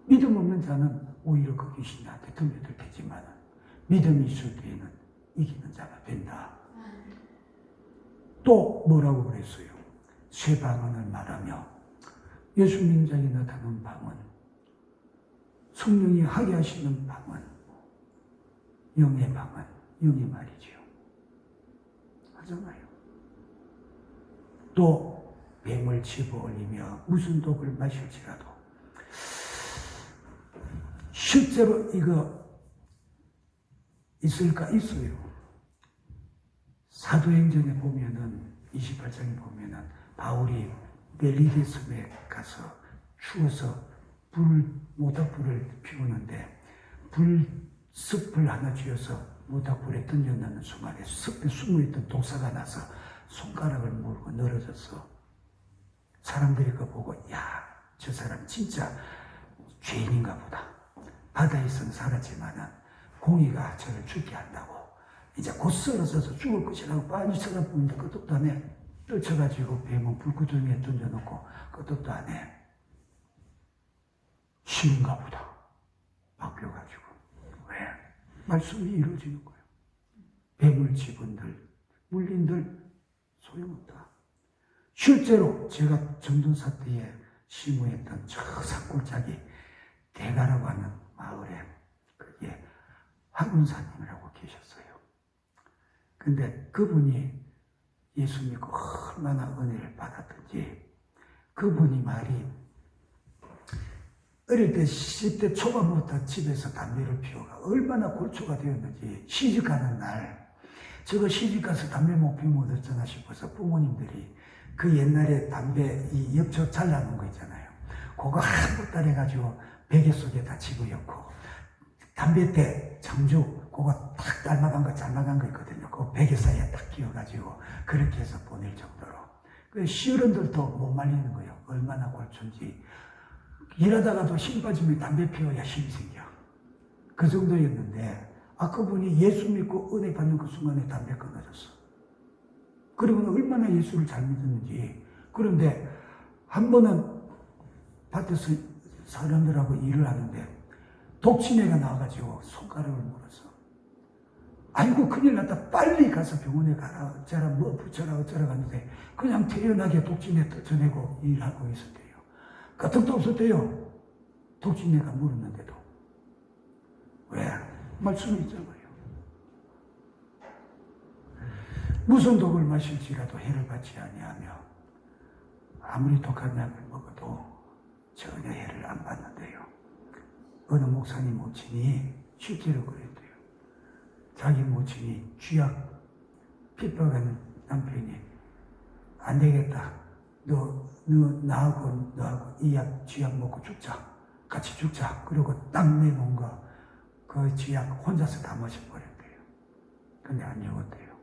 믿음 없는 자는 오히려 그 귀신이 나한테 들려들 테지만 믿음이 있을 때에는 이기는 자가 된다. 또 뭐라고 그랬어요? 새 방언을 말하며 예수 믿는 자에게 나타나는 방언, 성령이 하게 하시는 방언, 영의 방언, 영의 말이지요. 하잖아요. 또 뱀을 집어올리며 무슨 독을 마실지라도 실제로 이거 있을까? 있어요. 사도행전에 보면은 28장에 보면은 바울이 멜리데 섬에 가서 추워서 모닥불을 피우는데 습을 하나 쥐어서 모닥불에 던져놓는 순간에 습에 숨어있던 독사가 나서 손가락을 물고 늘어졌어. 사람들이 그거 보고 저 사람 진짜 죄인인가 보다. 바다에서는 살았지만은 공의가 저를 죽게 한다고 이제 곧 쓰러져서 죽을 것이라고 빤히 쳐다보는데 끄떡도 안 해. 떨쳐가지고 뱀은 불구덩이에 던져놓고 끄떡도 안 해. 신인가 보다. 바뀌어가지고. 왜? 말씀이 이루어지는 거예요. 뱀을 집은들 물린들 소용없다. 실제로 제가 전도사 때에 시무했던 저 산골짜기 대가라고 하는 마을에 그게 황운사님이라고 계셨어요. 근데 그분이 예수 믿고 얼마나 은혜를 받았던지 그분이 말이 어릴 때 10대 초반부터 집에서 담배를 피워가 얼마나 골초가 되었는지 시집가는 날 저거 시집가서 담배 못 피우면 어쩌나 싶어서 부모님들이 그 옛날에 담배 이 엽초 잘라놓은 거 있잖아요. 그거 한 보따리 해가지고 베개 속에다 집어넣고 담뱃대 장주 그거 딱 닮아간 거 있거든요. 그거 베개 사이에 딱 끼워가지고 그렇게 해서 보낼 정도로. 그 시어른들도 못 말리는 거예요. 얼마나 골춘지. 일하다가도 힘 빠지면 담배 피워야 힘이 생겨. 그 정도였는데 그분이 예수 믿고 은혜 받는 그 순간에 담배 끊어졌어. 그러면 얼마나 예수를 잘 믿었는지. 그런데 한 번은 밭에서 사람들하고 일을 하는데 독침애가 나와가지고 손가락을 물었어. 아이고 큰일 났다. 빨리 가서 병원에 가라. 어쩌라 뭐 붙여라 어쩌라 하는데 그냥 태연하게 독침애 전해고 일하고 있었대요. 까딱도 없었대요. 독침애가 물었는데도. 왜? 말씀이 있잖아요. 무슨 독을 마실지라도 해를 받지 아니하며 아무리 독한 약을 먹어도 전혀 해를 안 받는데요. 어느 목사님 모친이 실제로 그랬대요. 자기 모친이 쥐약 핍박하는 남편이 안 되겠다. 나하고 이 약 쥐약 먹고 죽자. 같이 죽자. 그리고 딱 내놓은 거 그 쥐약 혼자서 다 마셔버렸대요. 근데 안 죽었대요.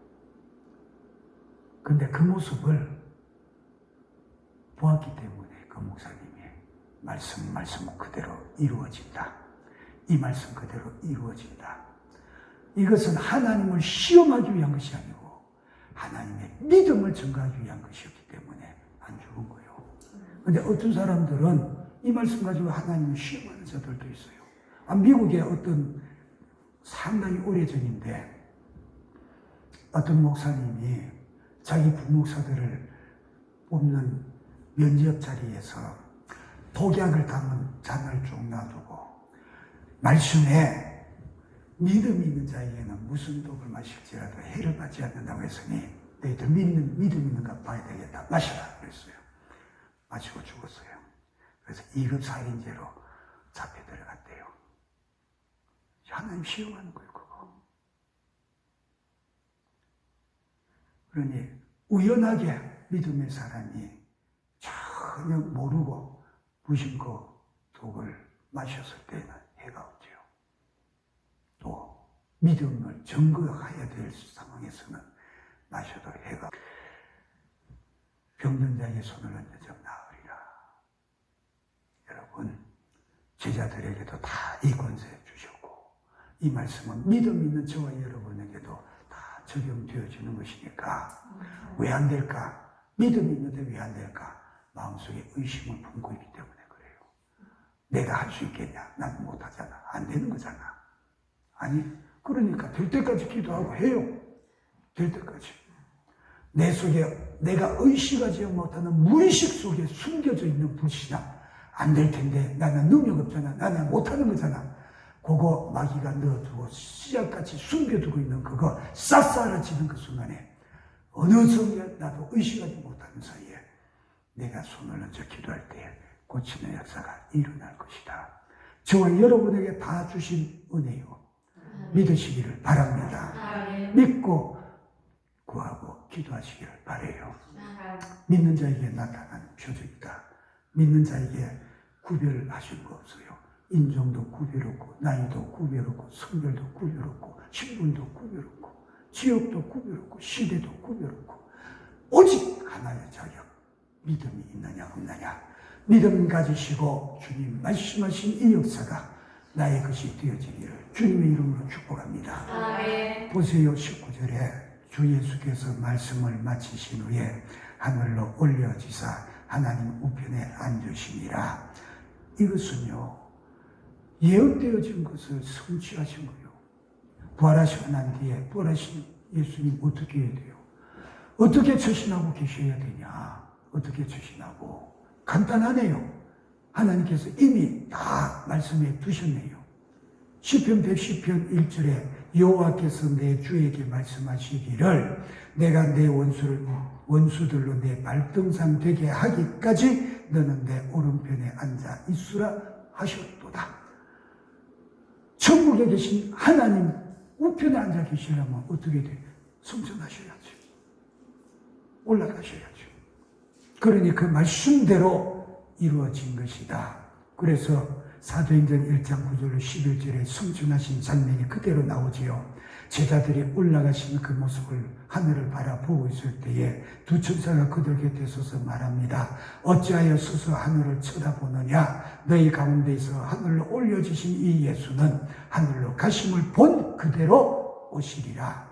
근데 그 모습을 보았기 때문에 그 목사님이 말씀 그대로 이루어진다. 이 말씀 그대로 이루어진다. 이것은 하나님을 시험하기 위한 것이 아니고 하나님의 믿음을 증거하기 위한 것이었기 때문에 안 죽은 거예요. 근데 어떤 사람들은 이 말씀 가지고 하나님을 시험하는 자들도 있어요. 미국의 어떤 상당히 오래전인데 어떤 목사님이 자기 부목사들을 뽑는 면접 자리에서 독약을 담은 잔을 쭉 놔두고 말씀에 믿음이 있는 자에게는 무슨 독을 마실지라도 해를 받지 않는다고 했으니 너희들 믿음 있는가 봐야 되겠다. 마셔라 그랬어요. 마시고 죽었어요. 그래서 2급 살인죄로 잡혀 들어갔대요. 하나님 시험하는 거예요, 그거. 그러니 우연하게 믿음의 사람이 전혀 모르고 무심코 독을 마셨을 때는 해가 없죠. 또 믿음을 증거해야 될 상황에서는 마셔도 해가 병든 자에게 손을 얹어 좀 나으리라. 여러분 제자들에게도 다 이 권세 주셨고 이 말씀은 믿음 있는 저와 여러분에게도 다 적용되어지는 것이니까 왜 안 될까? 믿음이 있는데 왜 안 될까? 마음속에 의심을 품고 있기 때문에 그래요. 내가 할 수 있겠냐? 난 못하잖아. 안 되는 거잖아. 아니, 그러니까 될 때까지 기도하고 해요. 될 때까지. 내 속에 내가 의식하지 못하는 무의식 속에 숨겨져 있는 불신앙. 안 될 텐데 나는 능력 없잖아. 나는 못하는 거잖아. 그거 마귀가 넣어두고 씨앗같이 숨겨두고 있는 그거 싹사라지는 그 순간에 어느 순간 나도 의식하지 못하는 사이에 내가 손을 얹어 기도할 때 고치는 역사가 일어날 것이다. 저와 여러분에게 다 주신 은혜요. 믿으시기를 바랍니다. 믿고 구하고 기도하시기를 바라요. 믿는 자에게 나타나는 표적이다. 믿는 자에게 구별하실 거 없어요. 인종도 구별 없고 나이도 구별 없고 성별도 구별 없고 신분도 구별 없고 지역도 구별 없고 시대도 구별 없고 오직 하나의 자격. 믿음이 있느냐 없느냐. 믿음 가지시고 주님 말씀하신 이 역사가 나의 것이 되어지기를 주님의 이름으로 축복합니다. 아멘. 보세요. 19절에 주 예수께서 말씀을 마치신 후에 하늘로 올려지사 하나님 우편에 앉으시니라. 이것은요 예언되어진 것을 성취하신 거예요. 부활하시고 난 뒤에 부활하신 예수님 어떻게 해야 돼요? 어떻게 처신하고 계셔야 되냐? 어떻게 처신하고? 간단하네요. 하나님께서 이미 다 말씀해 두셨네요. 시편 110편 1절에 여호와께서 내 주에게 말씀하시기를 내가 내 원수들로 내 발등상 되게 하기까지 너는 내 오른편에 앉아 있으라 하셨도다. 천국에 계신 하나님 우편에 앉아 계시려면 어떻게 돼요? 성전하셔야죠. 올라가셔야죠. 그러니 그 말씀대로 이루어진 것이다. 그래서 사도행전 1장 9절로 11절에 성춘하신 장면이 그대로 나오지요. 제자들이 올라가시는 그 모습을 하늘을 바라보고 있을 때에 두 천사가 그들 곁에 서서 말합니다. 어찌하여 서서 하늘을 쳐다보느냐? 너희 가운데서 하늘로 올려주신 이 예수는 하늘로 가심을 본 그대로 오시리라.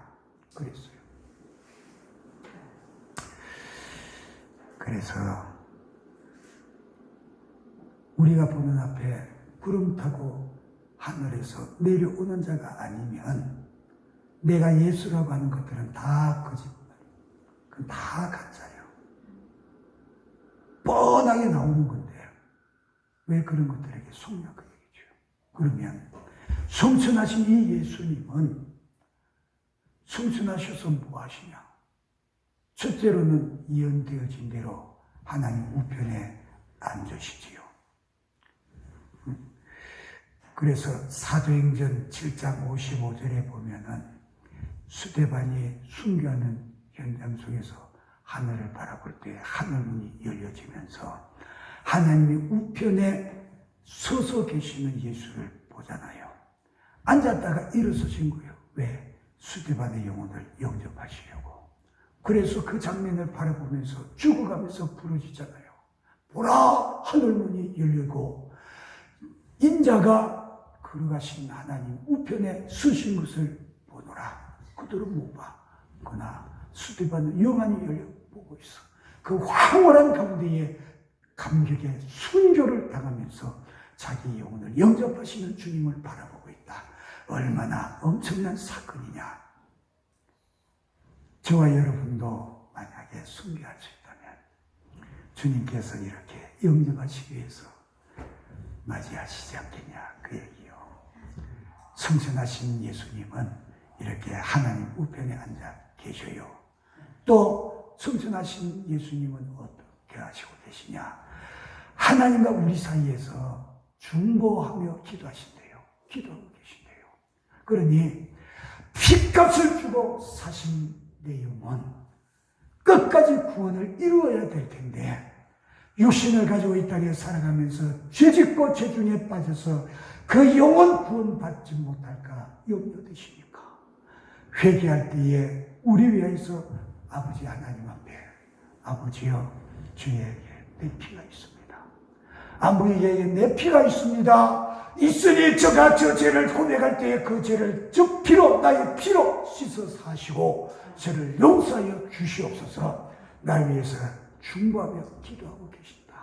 그랬어요. 그래서 우리가 보는 앞에 구름 타고 하늘에서 내려오는 자가 아니면 내가 예수라고 하는 것들은 다 거짓말이에요. 그건 다 가짜예요. 뻔하게 나오는 건데 왜 그런 것들에게 속냐 그 얘기죠. 그러면 성천하신 이 예수님은 성천하셔서 뭐 하시냐? 첫째로는 예언되어진 대로 하나님 우편에 앉으시지요. 그래서 사도행전 7장 55절에 보면은 스데반이 순교하는 현장 속에서 하늘을 바라볼 때 하늘문이 열려지면서 하나님이 우편에 서서 계시는 예수를 보잖아요. 앉았다가 일어서신 거예요. 왜? 스데반의 영혼을 영접하시려고. 그래서 그 장면을 바라보면서 죽어가면서 부르짖잖아요. 보라! 하늘문이 열리고 인자가 걸어가신 하나님 우편에 서신 것을 보노라. 그들은 못 봐. 그러나 스데반은 영안이 열려 보고 있어. 그 황홀한 가운데에 감격의 순교를 당하면서 자기 영혼을 영접하시는 주님을 바라보고 있다. 얼마나 엄청난 사건이냐. 저와 여러분도 만약에 순교할 수 있다면 주님께서 이렇게 영접하시기 위해서 맞이하시지 않겠냐 그 얘기요. 성천하신 예수님은 이렇게 하나님 우편에 앉아 계셔요. 또 성천하신 예수님은 어떻게 하시고 계시냐? 하나님과 우리 사이에서 중보하며 기도하신대요. 기도하고 계신대요. 그러니 핏값을 주고 사신 내 영혼 끝까지 구원을 이루어야 될 텐데 육신을 가지고 이 땅에 살아가면서 죄짓고 죄중에 빠져서 그 영혼 구원받지 못할까 염려되십니까? 회개할 때에 우리 위해서 아버지 하나님 앞에 아버지여 주에게 내 피가 있습니다. 아버지에게 내 피가 있습니다. 있으니 저가 저 죄를 고백할 때에 그 죄를 저 피로 나의 피로 씻어서 하시고 저를 용서하여 주시옵소서. 날 위해서 중보하며 기도하고 계신다.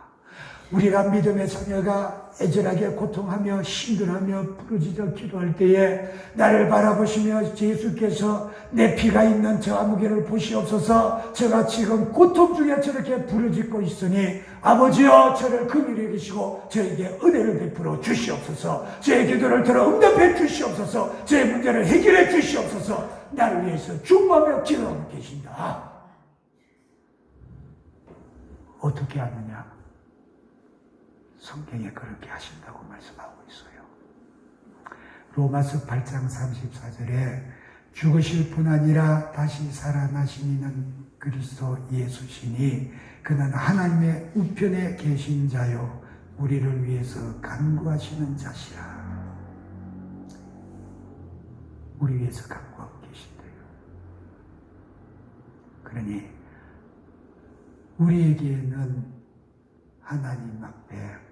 우리가 믿음의 자녀가 애절하게 고통하며 힘들어하며 부르짖어 기도할 때에 나를 바라보시며 예수께서 내 피가 있는 저 아무개를 보시옵소서. 제가 지금 고통 중에 저렇게 부르짖고 있으니 아버지여 저를 긍휼히 여기시고 저에게 은혜를 베풀어 주시옵소서. 저의 기도를 들어 응답해 주시옵소서. 저의 문제를 해결해 주시옵소서. 나를 위해서 중보하며 기도하고 계신다. 어떻게 하느냐? 성경에 그렇게 하신다고 말씀하고 있어요. 로마서 8장 34절에 죽으실 뿐 아니라 다시 살아나시는 그리스도 예수시니 그는 하나님의 우편에 계신 자요 우리를 위해서 간구하시는 자시라. 우리 위해서 간구하고 계신대요. 그러니 우리에게는 하나님 앞에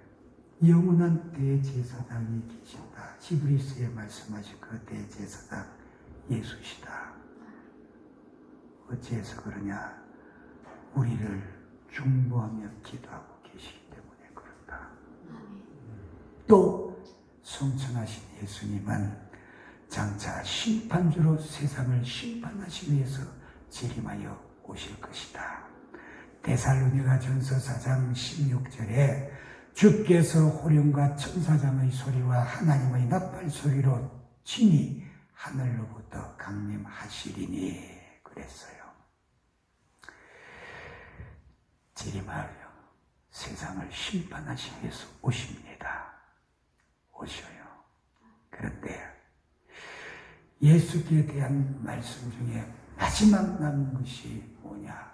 영원한 대제사장이 계신다. 히브리서에 말씀하신 그 대제사장 예수시다. 어찌해서 그러냐? 우리를 중보하며 기도하고 계시기 때문에 그렇다. 또 성천하신 예수님은 장차 심판주로 세상을 심판하시기 위해서 재림하여 오실 것이다. 데살로니가 전서 4장 16절에 주께서 호령과 천사장의 소리와 하나님의 나팔 소리로 친히 하늘로부터 강림하시리니 그랬어요. 재림하여 세상을 심판하시기 위해서 오십니다. 오셔요. 그런데 예수께 대한 말씀 중에 마지막 남은 것이 뭐냐?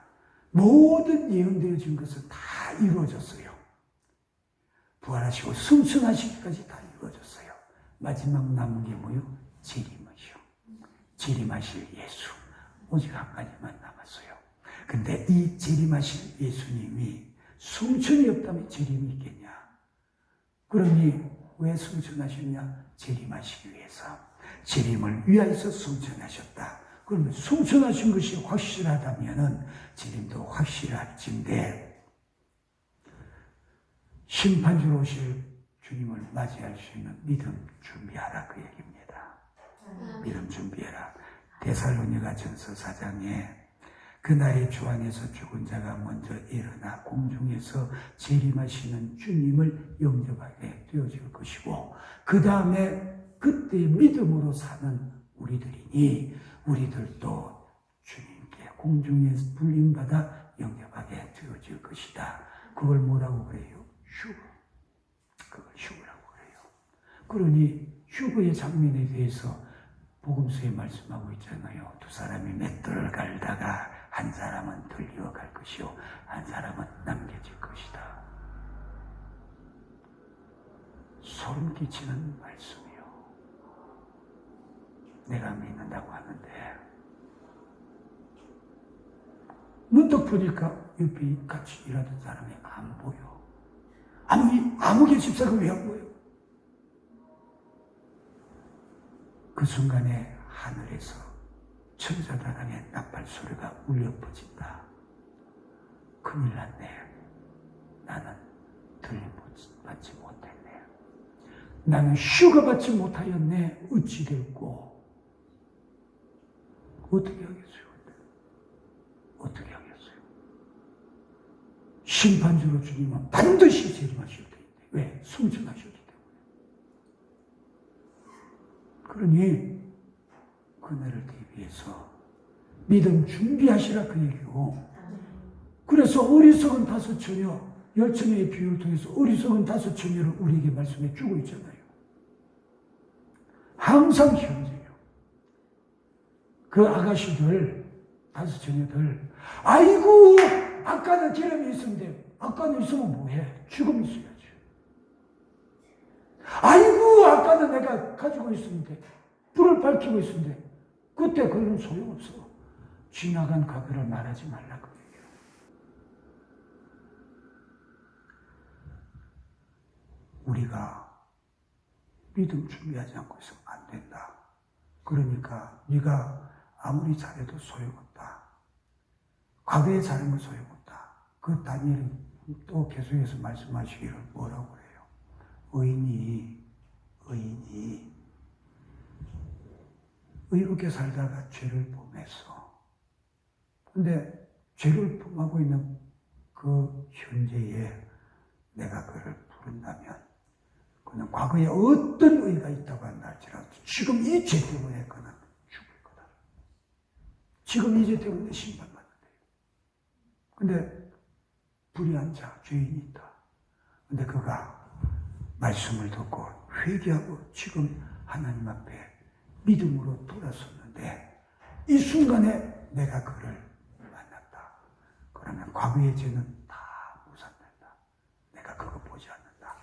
모든 예언되어진 것은 다 이루어졌어요. 부활하시고 승천하시기까지 다 이루어졌어요. 마지막 남은 게 뭐요? 재림이요. 재림하실 예수. 오직 한 가지만 남았어요. 근데 이 재림하실 예수님이 승천이 없다면 재림이 있겠냐? 그러니 왜 승천하셨냐? 재림하시기 위해서. 재림을 위하여서 승천하셨다. 그러면 승천하신 것이 확실하다면 재림도 확실할진데 심판주로 오실 주님을 맞이할 수 있는 믿음 준비하라 그 얘기입니다. 믿음 준비해라. 데살로니가 전서 4장에 그날의 주 안에서 죽은 자가 먼저 일어나 공중에서 재림하시는 주님을 영접하게 되어질 것이고 그 다음에 그때 믿음으로 사는 우리들이니 우리들도 주님께 공중에서 불림받아 영접하게 되어질 것이다. 그걸 뭐라고 그래요? 휴거. 그걸 휴거라고 그래요. 그러니 휴거의 장면에 대해서 복음서에 말씀하고 있잖아요. 두 사람이 맷돌을 갈다가 한 사람은 들려갈 것이요 한 사람은 남겨질 것이다. 소름 끼치는 말씀이요. 내가 믿는다고 하는데 문득 보니까 옆에 같이 일하던 사람이 안 보여. 아무개 집사가 왜 안 보여? 그 순간에 하늘에서 천사단의 나팔 소리가 울려 퍼진다. 큰일 났네. 나는 들림받지 못했네. 나는 휴가 받지 못하였네. 어찌 됐고 어떻게 하겠어요? 어떻게 하겠어요? 심판주로 주님은 반드시 재림하실 텐데 왜? 승천하셨기 때문에. 그러니 그날을 대비해서 믿음 준비하시라 그 얘기고 그래서 어리석은 다섯 처녀 10처녀의 비유를 통해서 어리석은 다섯 처녀를 우리에게 말씀해 주고 있잖아요. 항상 현재요. 그 아가씨들 다섯 처녀들 아이고 아까는 기름이 있었는데 아까는 있으면 뭐해? 죽음 있어야지. 아이고 아까는 내가 가지고 있었는데 불을 밝히고 있었는데 그때 그건 소용없어. 지나간 과거를 말하지 말라고 얘기해요. 우리가 믿음 준비하지 않고 있으면 안 된다. 그러니까 네가 아무리 잘해도 소용없다. 과거에 잘한 건 소용없다. 그 다니엘은 또 계속해서 말씀하시기를 뭐라고 그래요? 의인이 의롭게 살다가 죄를 범했어. 근데 죄를 범하고 있는 그 현재에 내가 그를 부른다면 그는 과거에 어떤 의가 있다고 한다 할지라도 지금 이 죄 때문에 그는 죽을 거다. 지금 이 죄 때문에 심판받는다. 근데 불의한 자, 죄인이 있다. 근데 그가 말씀을 듣고 회개하고 지금 하나님 앞에 믿음으로 돌아섰는데 이 순간에 내가 그를 만났다. 그러면 과거의 죄는 다 무산된다. 내가 그거 보지 않는다.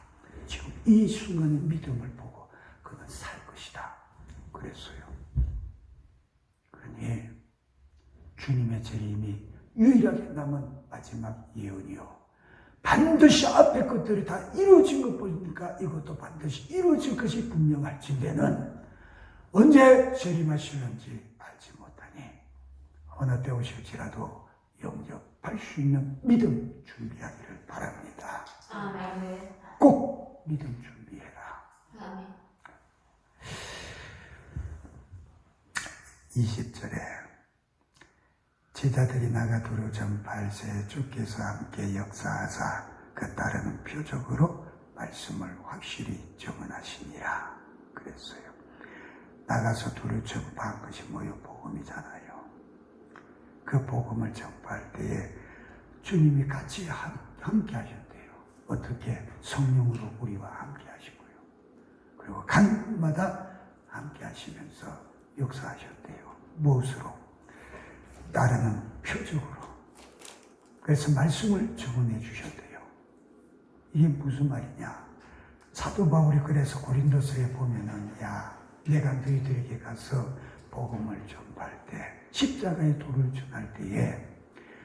지금 이 순간의 믿음을 보고 그는 살 것이다. 그랬어요. 그러니 주님의 재림이 유일하게 남은 마지막 예언이요. 반드시 앞에 것들이 다 이루어진 것 보니까 이것도 반드시 이루어질 것이 분명할진대는 언제 재림하시는지 알지 못하니 어느 때 오실지라도 영접할 수 있는 믿음 준비하기를 바랍니다. 아멘. 꼭 믿음 준비해라. 아멘. 20절에 제자들이 나가 두루 전파할새 주께서 함께 역사하사 그 따르는 표적으로 말씀을 확실히 증언하시니라 그랬어요. 나가서 두루 전파한 것이 뭐요? 복음이잖아요. 그 복음을 전파할 때에 주님이 같이 함께 하셨대요. 어떻게? 성령으로 우리와 함께 하시고요. 그리고 간마다 함께 하시면서 역사하셨대요. 무엇으로? 따르는 표적으로. 그래서 말씀을 증언해 주셨대요. 이게 무슨 말이냐? 사도 바울이 그래서 고린도서에 보면은 야 내가 너희들에게 가서 복음을 전파할 때 십자가의 도를 전할 때에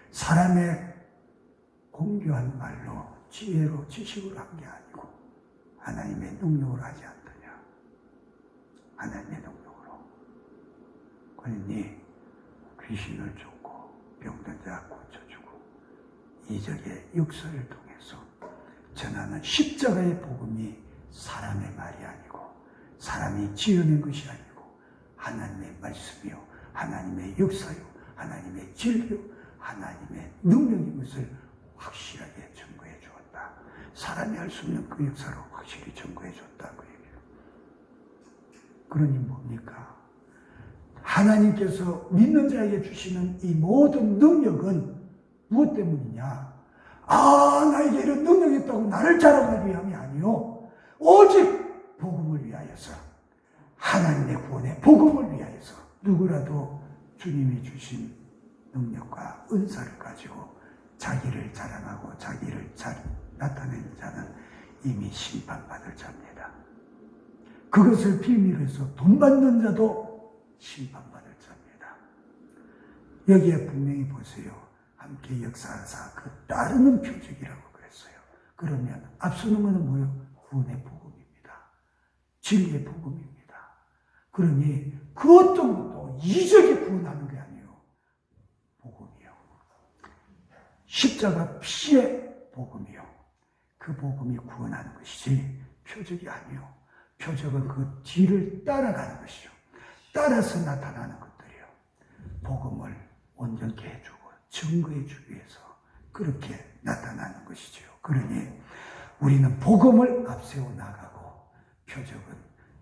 사람의 공교한 말로 지혜로 지식으로 한 게 아니고 하나님의 능력으로 하지 않느냐. 하나님의 능력으로. 그러니 귀신을 쫓고 병든 자 고쳐주고 이적의 역사를 통해서 전하는 십자가의 복음이 사람의 말이 아니고 사람이 지어낸 것이 아니고 하나님의 말씀이요 하나님의 역사요 하나님의 진리요 하나님의 능력인 것을 확실하게 증거해 주었다. 사람이 할 수 없는 그 역사로 확실히 증거해 줬다. 그 얘기예요. 그러니 뭡니까? 하나님께서 믿는 자에게 주시는 이 모든 능력은 무엇 때문이냐? 나에게 이런 능력이 있다고 나를 자랑하기 위함이 아니요. 오직 복음을 위하여서 하나님의 구원의 복음을 위하여서 누구라도 주님이 주신 능력과 은사를 가지고 자기를 자랑하고 자기를 나타내는 자는 이미 심판받을 자입니다. 그것을 비밀로 해서 돈 받는 자도 심판받을 자입니다. 여기에 분명히 보세요. 함께 역사하사 그 따르는 표적이라고 그랬어요. 그러면 앞서는 것은 뭐예요? 구원의 복음입니다. 진리의 복음입니다. 그러니 그 어떤 것도 이적이 구원하는 게 아니에요. 복음이요. 십자가 피의 복음이요. 그 복음이 구원하는 것이지 표적이 아니요. 표적은 그 뒤를 따라가는 것이죠. 따라서 나타나는 것들이요. 복음을 온전케 해주고 증거해 주기 위해서 그렇게 나타나는 것이죠. 그러니 우리는 복음을 앞세워 나가고 표적은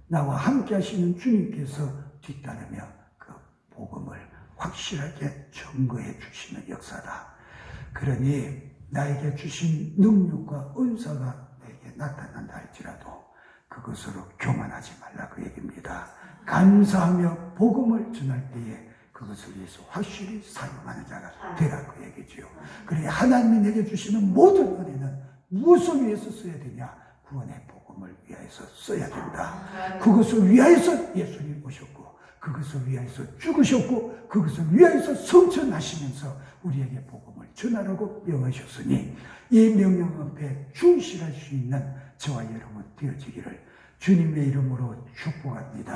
나와 함께 하시는 주님께서 뒤따르며 그 복음을 확실하게 증거해 주시는 역사다. 그러니 나에게 주신 능력과 은사가 내게 나타난다 할지라도 그것으로 교만하지 말라 그 얘기입니다. 감사하며 복음을 전할 때에 그것을 위해서 확실히 사용하는 자가 되라 그 얘기지요. 그래 하나님이 내게 주시는 모든 은혜는 무엇을 위해서 써야 되냐? 구원의 복음을 위하여서 써야 된다. 그것을 위하여서 예수님 오셨고 그것을 위하여서 죽으셨고 그것을 위하여서 성천하시면서 우리에게 복음을 전하라고 명하셨으니 이 명령 앞에 충실할 수 있는 저와 여러분 되어지기를 주님의 이름으로 축복합니다.